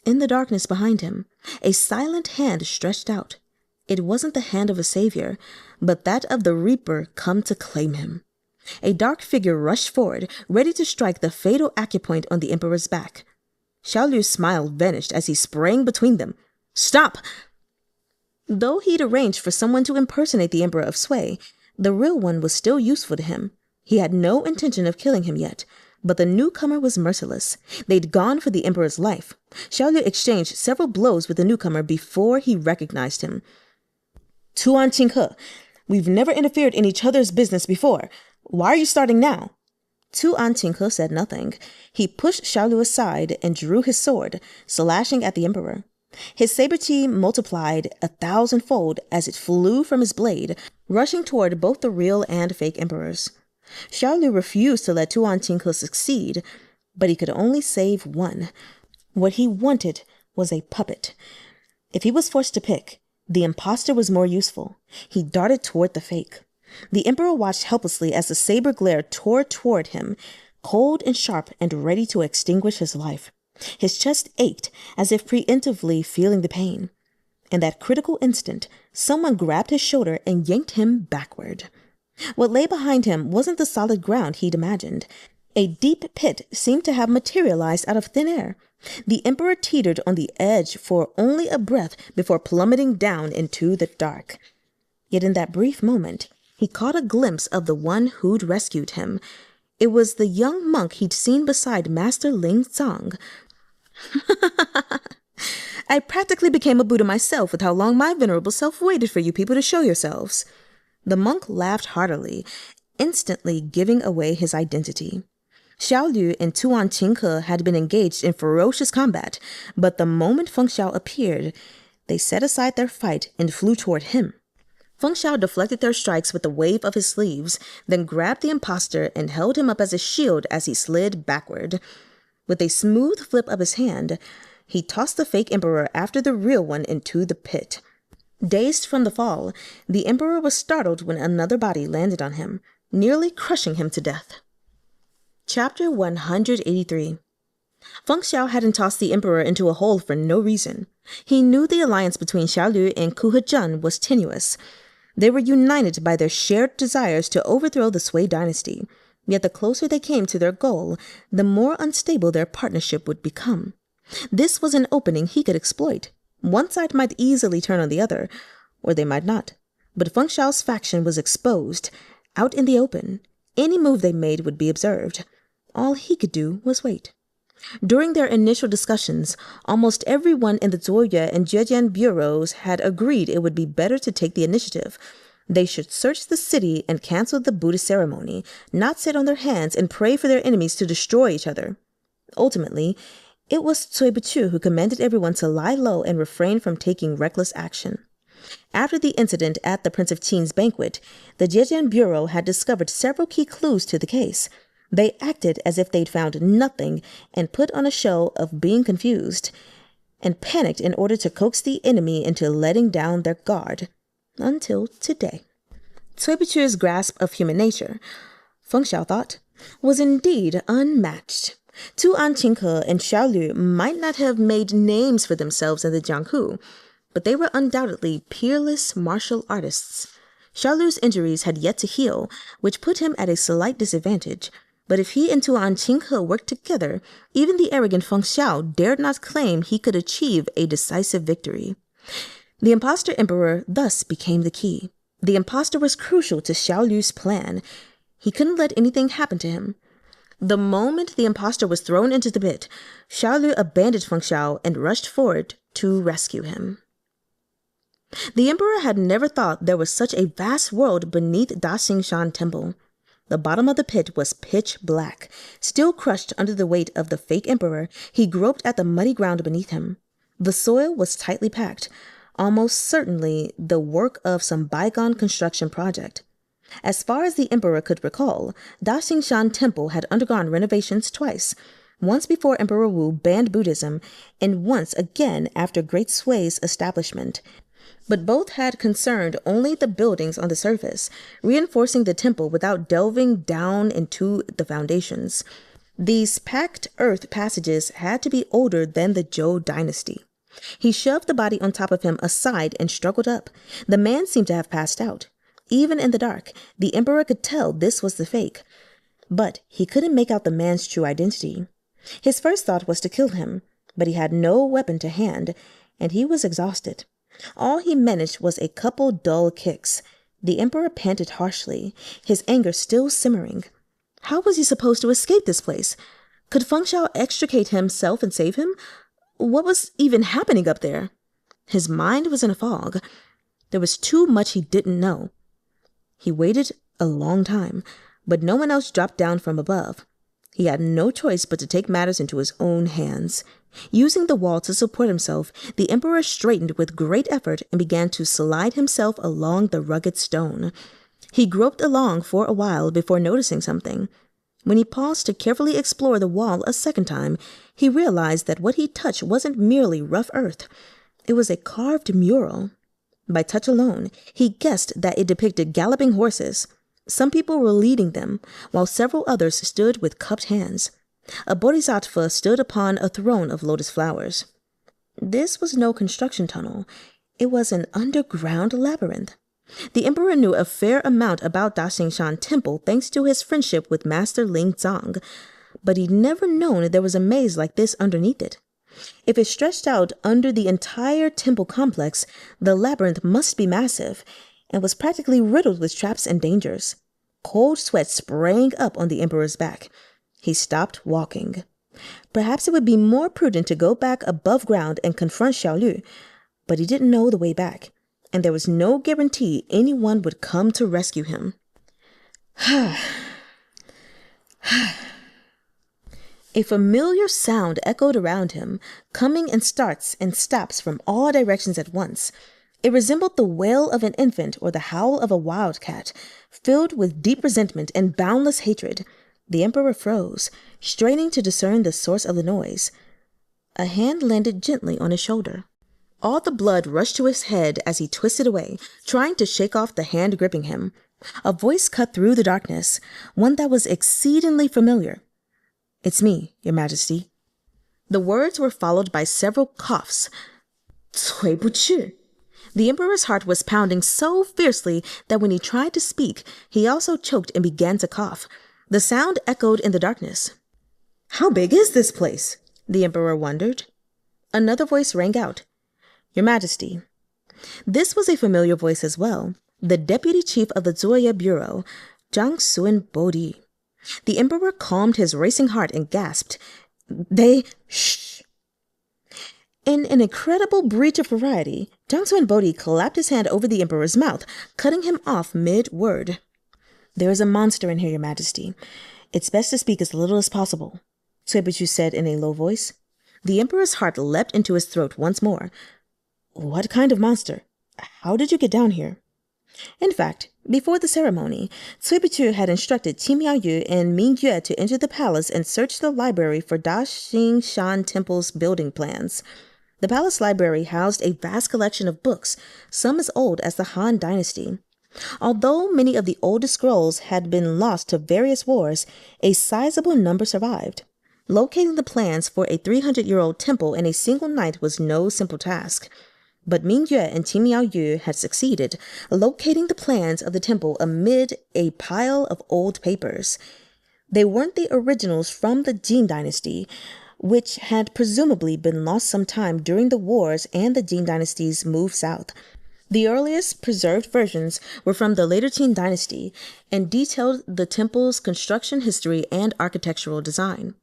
In the darkness behind him, a silent hand stretched out. It wasn't the hand of a savior, but that of the Reaper come to claim him. A dark figure rushed forward, ready to strike the fatal acupoint on the Emperor's back. Shouw's smile vanished as he sprang between them. "Stop!" Though he'd arranged for someone to impersonate the Emperor of Tsway, the real one was still useful to him. He had no intention of killing him yet, but the newcomer was merciless. They'd gone for the Emperor's life. Shouw exchanged several blows with the newcomer before he recognized him. "Too-ahn Qinghe, we've never interfered in each other's business before. Why are you starting now?" Too-ahn Qinghe said nothing. He pushed Shouw aside and drew his sword, slashing at the Emperor. His saber chi multiplied 1,000-fold as it flew from his blade, rushing toward both the real and fake emperors. Shouw refused to let Too-ahn Qinghe succeed, but he could only save one. What he wanted was a puppet. If he was forced to pick, the impostor was more useful. He darted toward the fake. The Emperor watched helplessly as the saber glare tore toward him, cold and sharp and ready to extinguish his life. His chest ached as if preemptively feeling the pain. In that critical instant, someone grabbed his shoulder and yanked him backward. What lay behind him wasn't the solid ground he'd imagined. A deep pit seemed to have materialized out of thin air. The Emperor teetered on the edge for only a breath before plummeting down into the dark. Yet in that brief moment, he caught a glimpse of the one who'd rescued him. It was the young monk he'd seen beside Master Lingzang. "I practically became a Buddha myself with how long my venerable self waited for you people to show yourselves." The monk laughed heartily, instantly giving away his identity. Shouw and Too-ahn Qinghe had been engaged in ferocious combat, but the moment Feng Xiao appeared, they set aside their fight and flew toward him. Feng Xiao deflected their strikes with a wave of his sleeves, then grabbed the impostor and held him up as a shield as he slid backward. With a smooth flip of his hand, he tossed the fake emperor after the real one into the pit. Dazed from the fall, the emperor was startled when another body landed on him, nearly crushing him to death. Chapter 183. Feng Xiao hadn't tossed the emperor into a hole for no reason. He knew the alliance between Shouw and Kuhezhen was tenuous. They were united by their shared desires to overthrow the Tsway dynasty. Yet the closer they came to their goal, the more unstable their partnership would become. This was an opening he could exploit. One side might easily turn on the other, or they might not. But Feng Xiao's faction was exposed, out in the open. Any move they made would be observed. All he could do was wait. During their initial discussions, almost everyone in the Zhuoye and Zhejian bureaus had agreed it would be better to take the initiative. They should search the city and cancel the Buddhist ceremony, not sit on their hands and pray for their enemies to destroy each other. Ultimately, it was Tsway Boo-qoo who commanded everyone to lie low and refrain from taking reckless action. After the incident at the Prince of Qing's banquet, the Zhejian Bureau had discovered several key clues to the case. They acted as if they'd found nothing and put on a show of being confused and panicked in order to coax the enemy into letting down their guard. Until today. Tsway Boo-qoo's grasp of human nature, Feng Xiao thought, was indeed unmatched. Too-ahn, Qinghe, and Shouw might not have made names for themselves in the Jianghu, but they were undoubtedly peerless martial artists. Shou's injuries had yet to heal, which put him at a slight disadvantage. But if he and Too-ahn Qinghe worked together, even the arrogant Feng Xiao dared not claim he could achieve a decisive victory. The impostor emperor thus became the key. The impostor was crucial to Xiaolu's plan. He couldn't let anything happen to him. The moment the impostor was thrown into the pit, Xiaolu abandoned Feng Xiao and rushed forward to rescue him. The emperor had never thought there was such a vast world beneath Daxing Temple. The bottom of the pit was pitch black. Still crushed under the weight of the fake emperor, he groped at the muddy ground beneath him. The soil was tightly packed, almost certainly the work of some bygone construction project. As far as the emperor could recall, Daxing Temple had undergone renovations twice, once before Emperor Wu banned Buddhism, and once again after Great Sway's establishment. But both had concerned only the buildings on the surface, reinforcing the temple without delving down into the foundations. These packed earth passages had to be older than the Zhou dynasty. He shoved the body on top of him aside and struggled up. The man seemed to have passed out. Even in the dark, the emperor could tell this was the fake. But he couldn't make out the man's true identity. His first thought was to kill him, but he had no weapon to hand, and he was exhausted. All he managed was a couple dull kicks. The emperor panted harshly, his anger still simmering. How was he supposed to escape this place? Could Feng Xiao extricate himself and save him? What was even happening up there? His mind was in a fog. There was too much he didn't know. He waited a long time, but no one else dropped down from above. He had no choice but to take matters into his own hands. Using the wall to support himself, the emperor straightened with great effort and began to slide himself along the rugged stone. He groped along for a while before noticing something. When he paused to carefully explore the wall a second time, he realized that what he touched wasn't merely rough earth. It was a carved mural. By touch alone, he guessed that it depicted galloping horses. Some people were leading them, while several others stood with cupped hands. A bodhisattva stood upon a throne of lotus flowers. This was no construction tunnel. It was an underground labyrinth. The emperor knew a fair amount about Daxing Temple thanks to his friendship with Master Ling-dzahng, but he'd never known there was a maze like this underneath it. If it stretched out under the entire temple complex, the labyrinth must be massive, and was practically riddled with traps and dangers. Cold sweat sprang up on the emperor's back. He stopped walking. Perhaps it would be more prudent to go back above ground and confront Xiaolu, but he didn't know the way back, and there was no guarantee anyone would come to rescue him. A familiar sound echoed around him, coming in starts and stops from all directions at once. It resembled the wail of an infant or the howl of a wildcat, filled with deep resentment and boundless hatred. The emperor froze, straining to discern the source of the noise. A hand landed gently on his shoulder. All the blood rushed to his head as he twisted away, trying to shake off the hand gripping him. A voice cut through the darkness, one that was exceedingly familiar. "It's me, Your Majesty." The words were followed by several coughs. "Tsway Boo-qoo." The emperor's heart was pounding so fiercely that when he tried to speak, he also choked and began to cough. The sound echoed in the darkness. "How big is this place?" the emperor wondered. Another voice rang out. "Your Majesty." This was a familiar voice as well, the deputy chief of the Zhuoye Bureau, Zhang Bodhi. The emperor calmed his racing heart and gasped. Shh. In an incredible breach of propriety, Jang Bodhi clapped his hand over the emperor's mouth, cutting him off mid-word. There is a monster in here, your majesty. It's best to speak as little as possible, Tsway Boo-qoo said in a low voice. The emperor's heart leapt into his throat once more. What kind of monster? How did you get down here? In fact, before the ceremony, Tsway Boo-qoo had instructed Miaoyu and Ming Yue to enter the palace and search the library for Da Xing Shan Temple's building plans. The palace library housed a vast collection of books, some as old as the Han Dynasty. Although many of the oldest scrolls had been lost to various wars, a sizable number survived. Locating the plans for a 300-year-old temple in a single night was no simple task. But Ming Yue and Miaoyu had succeeded, locating the plans of the temple amid a pile of old papers. They weren't the originals from the Jin dynasty, which had presumably been lost sometime during the wars and the Jin dynasty's move south. The earliest preserved versions were from the later Qin dynasty and detailed the temple's construction history and architectural design.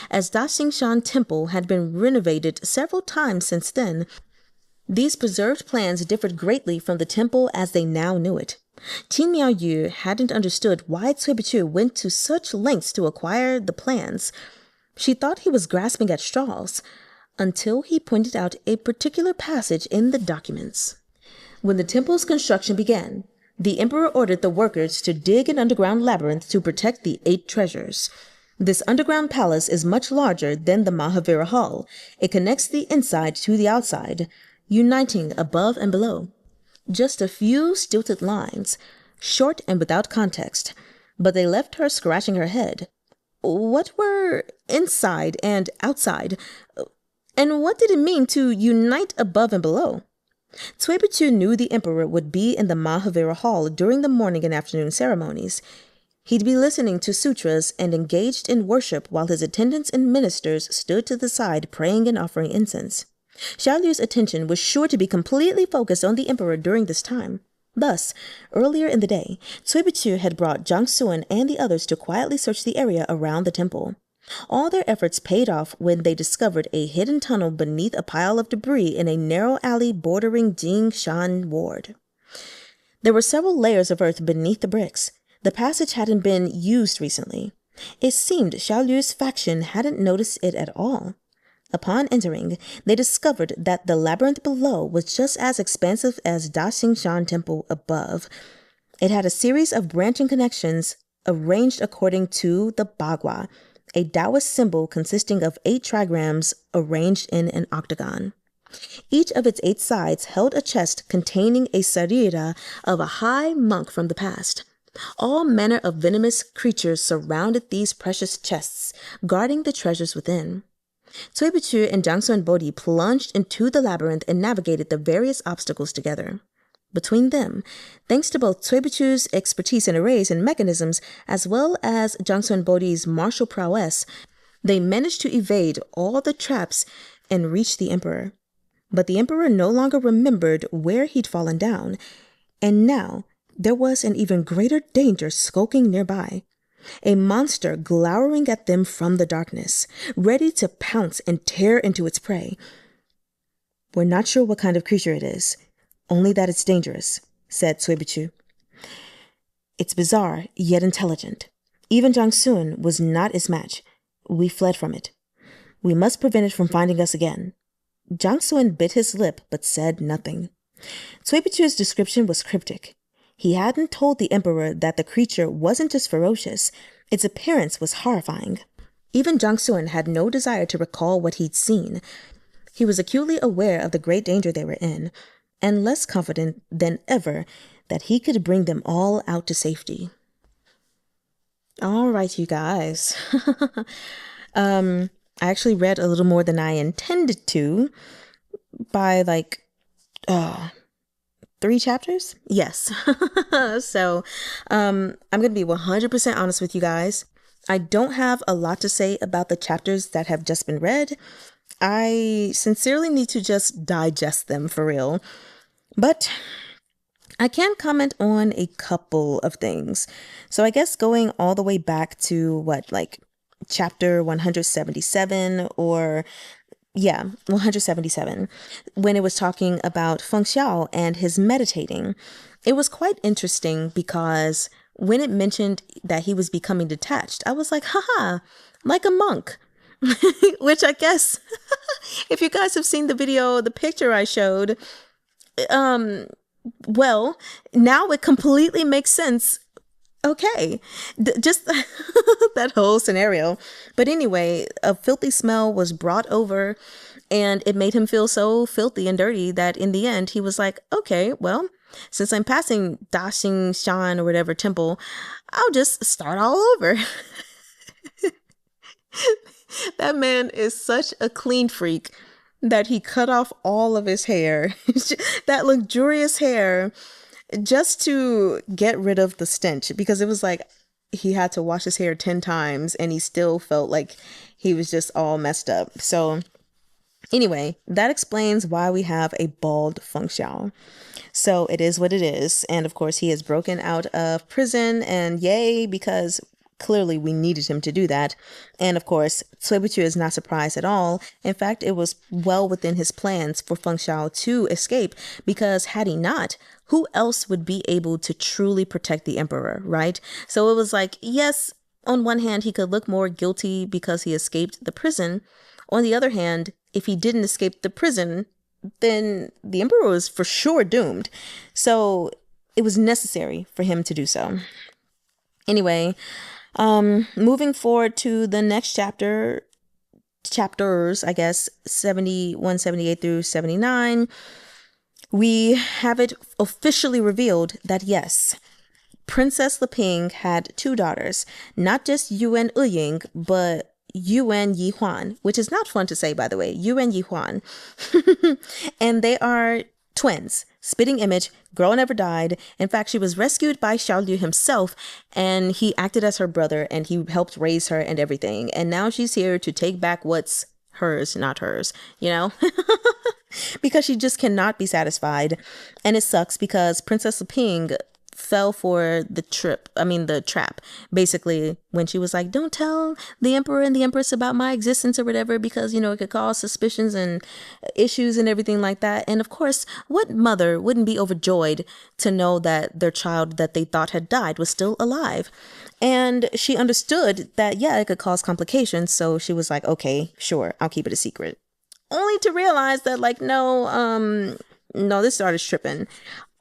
As Da Xingshan Temple had been renovated several times since then, these preserved plans differed greatly from the temple as they now knew it. Qin Miaoyu hadn't understood why Tsway Boo-qoo went to such lengths to acquire the plans. She thought he was grasping at straws, until he pointed out a particular passage in the documents. When the temple's construction began, the emperor ordered the workers to dig an underground labyrinth to protect the 8 treasures. This underground palace is much larger than the Mahavira Hall. It connects the inside to the outside, uniting above and below. Just a few stilted lines, short and without context, but they left her scratching her head. What were inside and outside? And what did it mean to unite above and below? Tsway Boo-qoo knew the emperor would be in the Mahavira Hall during the morning and afternoon ceremonies. He'd be listening to sutras and engaged in worship while his attendants and ministers stood to the side praying and offering incense. Xiaolu's attention was sure to be completely focused on the emperor during this time. Thus, earlier in the day, Tsway Boo-qoo had brought Jiang Suan and the others to quietly search the area around the temple. All their efforts paid off when they discovered a hidden tunnel beneath a pile of debris in a narrow alley bordering Jing Shan Ward. There were several layers of earth beneath the bricks. The passage hadn't been used recently. It seemed Xiaolu's faction hadn't noticed it at all. Upon entering, they discovered that the labyrinth below was just as expansive as Da Xingshan Temple above. It had a series of branching connections arranged according to the Bagua, a Taoist symbol consisting of 8 trigrams arranged in an octagon. Each of its 8 sides held a chest containing a sarira of a high monk from the past. All manner of venomous creatures surrounded these precious chests, guarding the treasures within. Tsway Boo-qoo and Jang Bodhi plunged into the labyrinth and navigated the various obstacles together. Between them, thanks to both Tsway Boo-qoo's expertise in arrays and mechanisms, as well as Jang Bodhi's martial prowess, they managed to evade all the traps and reach the emperor. But the emperor no longer remembered where he'd fallen down, and now there was an even greater danger skulking nearby. A monster glowering at them from the darkness, ready to pounce and tear into its prey. We're not sure what kind of creature it is, only that it's dangerous, said Tsway Boo-qoo. It's bizarre, yet intelligent. Even Jang Suan was not its match. We fled from it. We must prevent it from finding us again. Jang Suan bit his lip, but said nothing. Tsway Boo-qoo's description was cryptic. He hadn't told the emperor that the creature wasn't just ferocious, its appearance was horrifying. Even Jang Suan had no desire to recall what he'd seen. He was acutely aware of the great danger they were in, and less confident than ever that he could bring them all out to safety. All right, you guys. I actually read a little more than I intended to by 3 chapters? Yes. So I'm going to be 100% honest with you guys. I don't have a lot to say about the chapters that have just been read. I sincerely need to just digest them for real. But I can comment on a couple of things. So I guess going all the way back to chapter 177 or 177, when it was talking about Feng Xiao and his meditating. It was quite interesting because when it mentioned that he was becoming detached, I was like, haha, like a monk. Which I guess, if you guys have seen the video, the picture I showed, well, now it completely makes sense. Okay, just that whole scenario. But anyway, a filthy smell was brought over and it made him feel so filthy and dirty that in the end he was like, okay, well, since I'm passing Dashing Shan or whatever temple, I'll just start all over. That man is such a clean freak that he cut off all of his hair, that luxurious hair, just to get rid of the stench, because it was like he had to wash his hair 10 times and he still felt like he was just all messed up. So anyway, that explains why we have a bald Feng Xiao. So it is what it is. And of course, he has broken out of prison, and yay, because clearly we needed him to do that. And of course, Tsway Boo-qoo is not surprised at all. In fact, it was well within his plans for Feng Xiao to escape, because had he not, who else would be able to truly protect the emperor, right? So it was like, yes, on one hand, he could look more guilty because he escaped the prison. On the other hand, if he didn't escape the prison, then the emperor was for sure doomed. So it was necessary for him to do so. Anyway, moving forward to the next chapters, I guess, 71, 78 through 79, we have it officially revealed that yes, Princess Leping had 2 daughters, not just Yuwen, but Yuwen Yihuan, which is not fun to say, by the way, Yuwen Yihuan. And they are twins, spitting image, girl never died. In fact, she was rescued by Shouw himself, and he acted as her brother, and he helped raise her and everything. And now she's here to take back what's hers, not hers, you know? Because she just cannot be satisfied. And it sucks because Princess Leping fell for the trap, basically, when she was like, don't tell the emperor and the empress about my existence or whatever, because, you know, it could cause suspicions and issues and everything like that. And of course, what mother wouldn't be overjoyed to know that their child that they thought had died was still alive? And she understood that, yeah, it could cause complications. So she was like, okay, sure, I'll keep it a secret. Only to realize that, like, no, this daughter's tripping.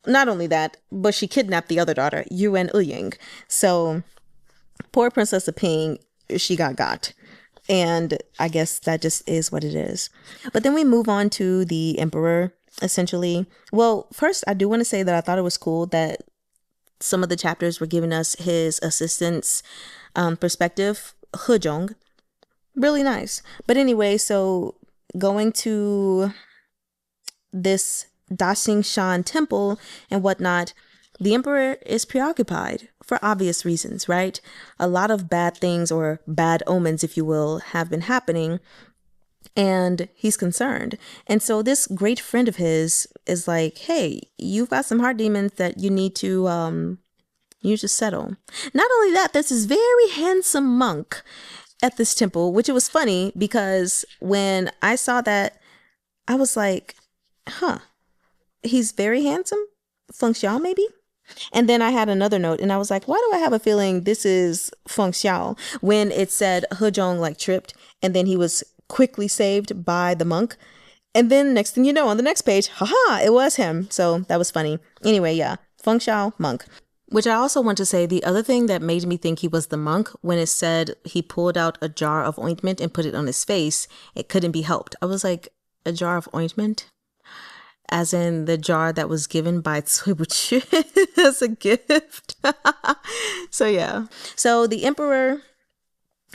Not only that, but she kidnapped the other daughter, Yuwen. So poor Princess Leping, she got. And I guess that just is what it is. But then we move on to the emperor, essentially. Well, first, I do want to say that I thought it was cool that some of the chapters were giving us his assistant's perspective, He-Jong. Really nice. But anyway, so going to this Dashing Shan temple and whatnot, the emperor is preoccupied for obvious reasons, right? A lot of bad things, or bad omens, if you will, have been happening, and he's concerned. And so this great friend of his is like, hey, you've got some heart demons that you need to settle. Not only that, there's this very handsome monk at this temple, which it was funny because when I saw that, I was like, huh, he's very handsome? Feng Xiao, maybe? And then I had another note and I was like, why do I have a feeling this is Feng Xiao? When it said He-Jong like tripped and then he was quickly saved by the monk. And then next thing you know, on the next page, haha, it was him. So that was funny. Anyway, yeah, Feng Xiao, monk. Which I also want to say, the other thing that made me think he was the monk, when it said he pulled out a jar of ointment and put it on his face, it couldn't be helped. I was like, a jar of ointment? As in the jar that was given by Tsway Boo-qoo as a gift. So yeah. So the emperor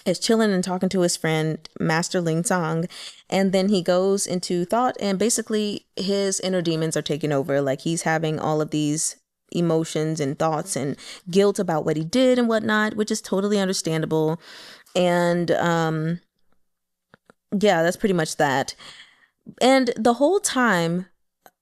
is chilling and talking to his friend, Master Lingzang. And then he goes into thought and basically his inner demons are taking over. Like he's having all of these emotions and thoughts and guilt about what he did and whatnot, which is totally understandable. And yeah, that's pretty much that. And the whole time,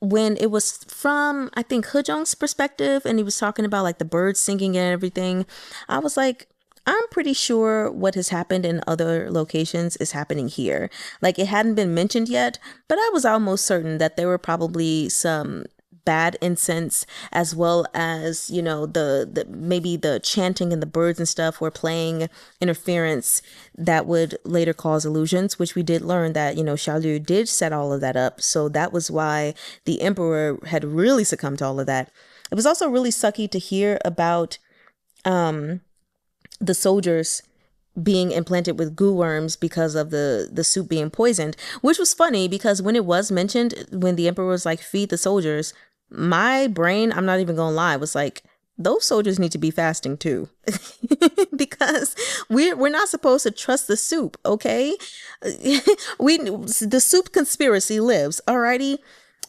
when it was from, I think, He-Jong's perspective, and he was talking about like the birds singing and everything, I was like, I'm pretty sure what has happened in other locations is happening here. Like it hadn't been mentioned yet, but I was almost certain that there were probably some bad incense as well as, you know, the maybe the chanting and the birds and stuff were playing interference that would later cause illusions, which we did learn that, you know, Shouw did set all of that up. So that was why the emperor had really succumbed to all of that. It was also really sucky to hear about the soldiers being implanted with goo worms because of the soup being poisoned, which was funny because when it was mentioned, when the emperor was like, feed the soldiers, my brain, I'm not even gonna lie, was like, those soldiers need to be fasting too. Because we're not supposed to trust the soup, okay? The soup conspiracy lives, alrighty?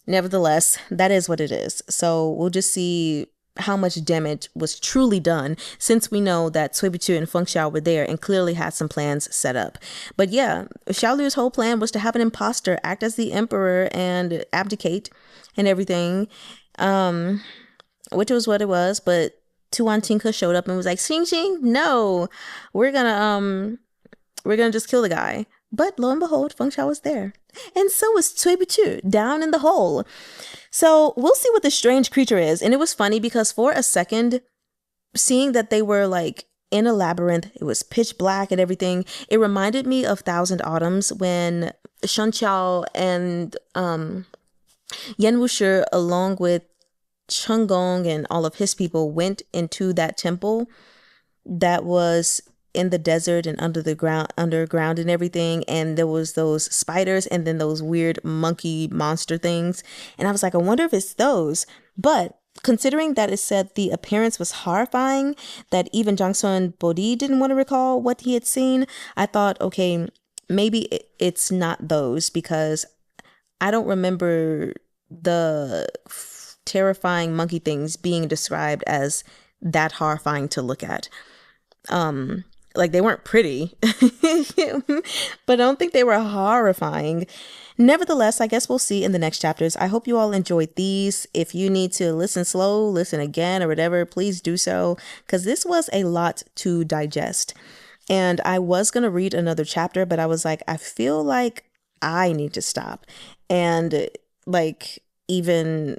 Nevertheless, that is what it is. So we'll just see how much damage was truly done, since we know that Tsway Boo-qoo and Feng Xiao were there and clearly had some plans set up. But yeah, Xiaolu's whole plan was to have an imposter act as the emperor and abdicate and everything, which was what it was. But Too-ahn Qinghe showed up and was like, Xing, no, we're gonna just kill the guy. But lo and behold, Feng Xiao was there. And so was Tsway Boo-qoo down in the hole. So we'll see what this strange creature is. And it was funny because for a second, seeing that they were like in a labyrinth, it was pitch black and everything. It reminded me of Thousand Autumns when Shen Qiao and Yan Wushi, along with Cheng Gong and all of his people, went into that temple that was in the desert and underground and everything, and there was those spiders and then those weird monkey monster things, and I was like, I wonder if it's those. But considering that it said the appearance was horrifying, that even Jangsun Bodhi didn't want to recall what he had seen, I thought, okay, maybe it's not those, because I don't remember the terrifying monkey things being described as that horrifying to look at. Like, they weren't pretty, but I don't think they were horrifying. Nevertheless, I guess we'll see in the next chapters. I hope you all enjoyed these. If you need to listen slow, listen again or whatever, please do so, because this was a lot to digest. And I was going to read another chapter, but I was like, I feel like I need to stop and like even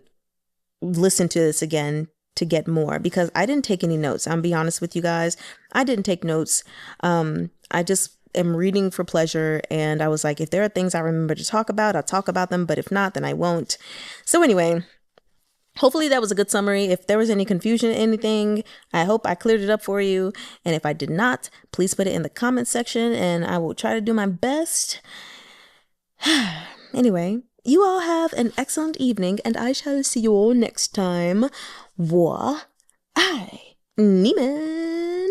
listen to this again to get more, because I didn't take any notes. I'm be honest with you guys. I didn't take notes. I just am reading for pleasure. And I was like, if there are things I remember to talk about, I'll talk about them. But if not, then I won't. So anyway, hopefully that was a good summary. If there was any confusion in anything, I hope I cleared it up for you. And if I did not, please put it in the comment section and I will try to do my best. Anyway, you all have an excellent evening and I shall see you all next time. 我爱你们.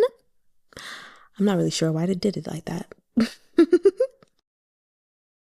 I'm not really sure why they did it like that.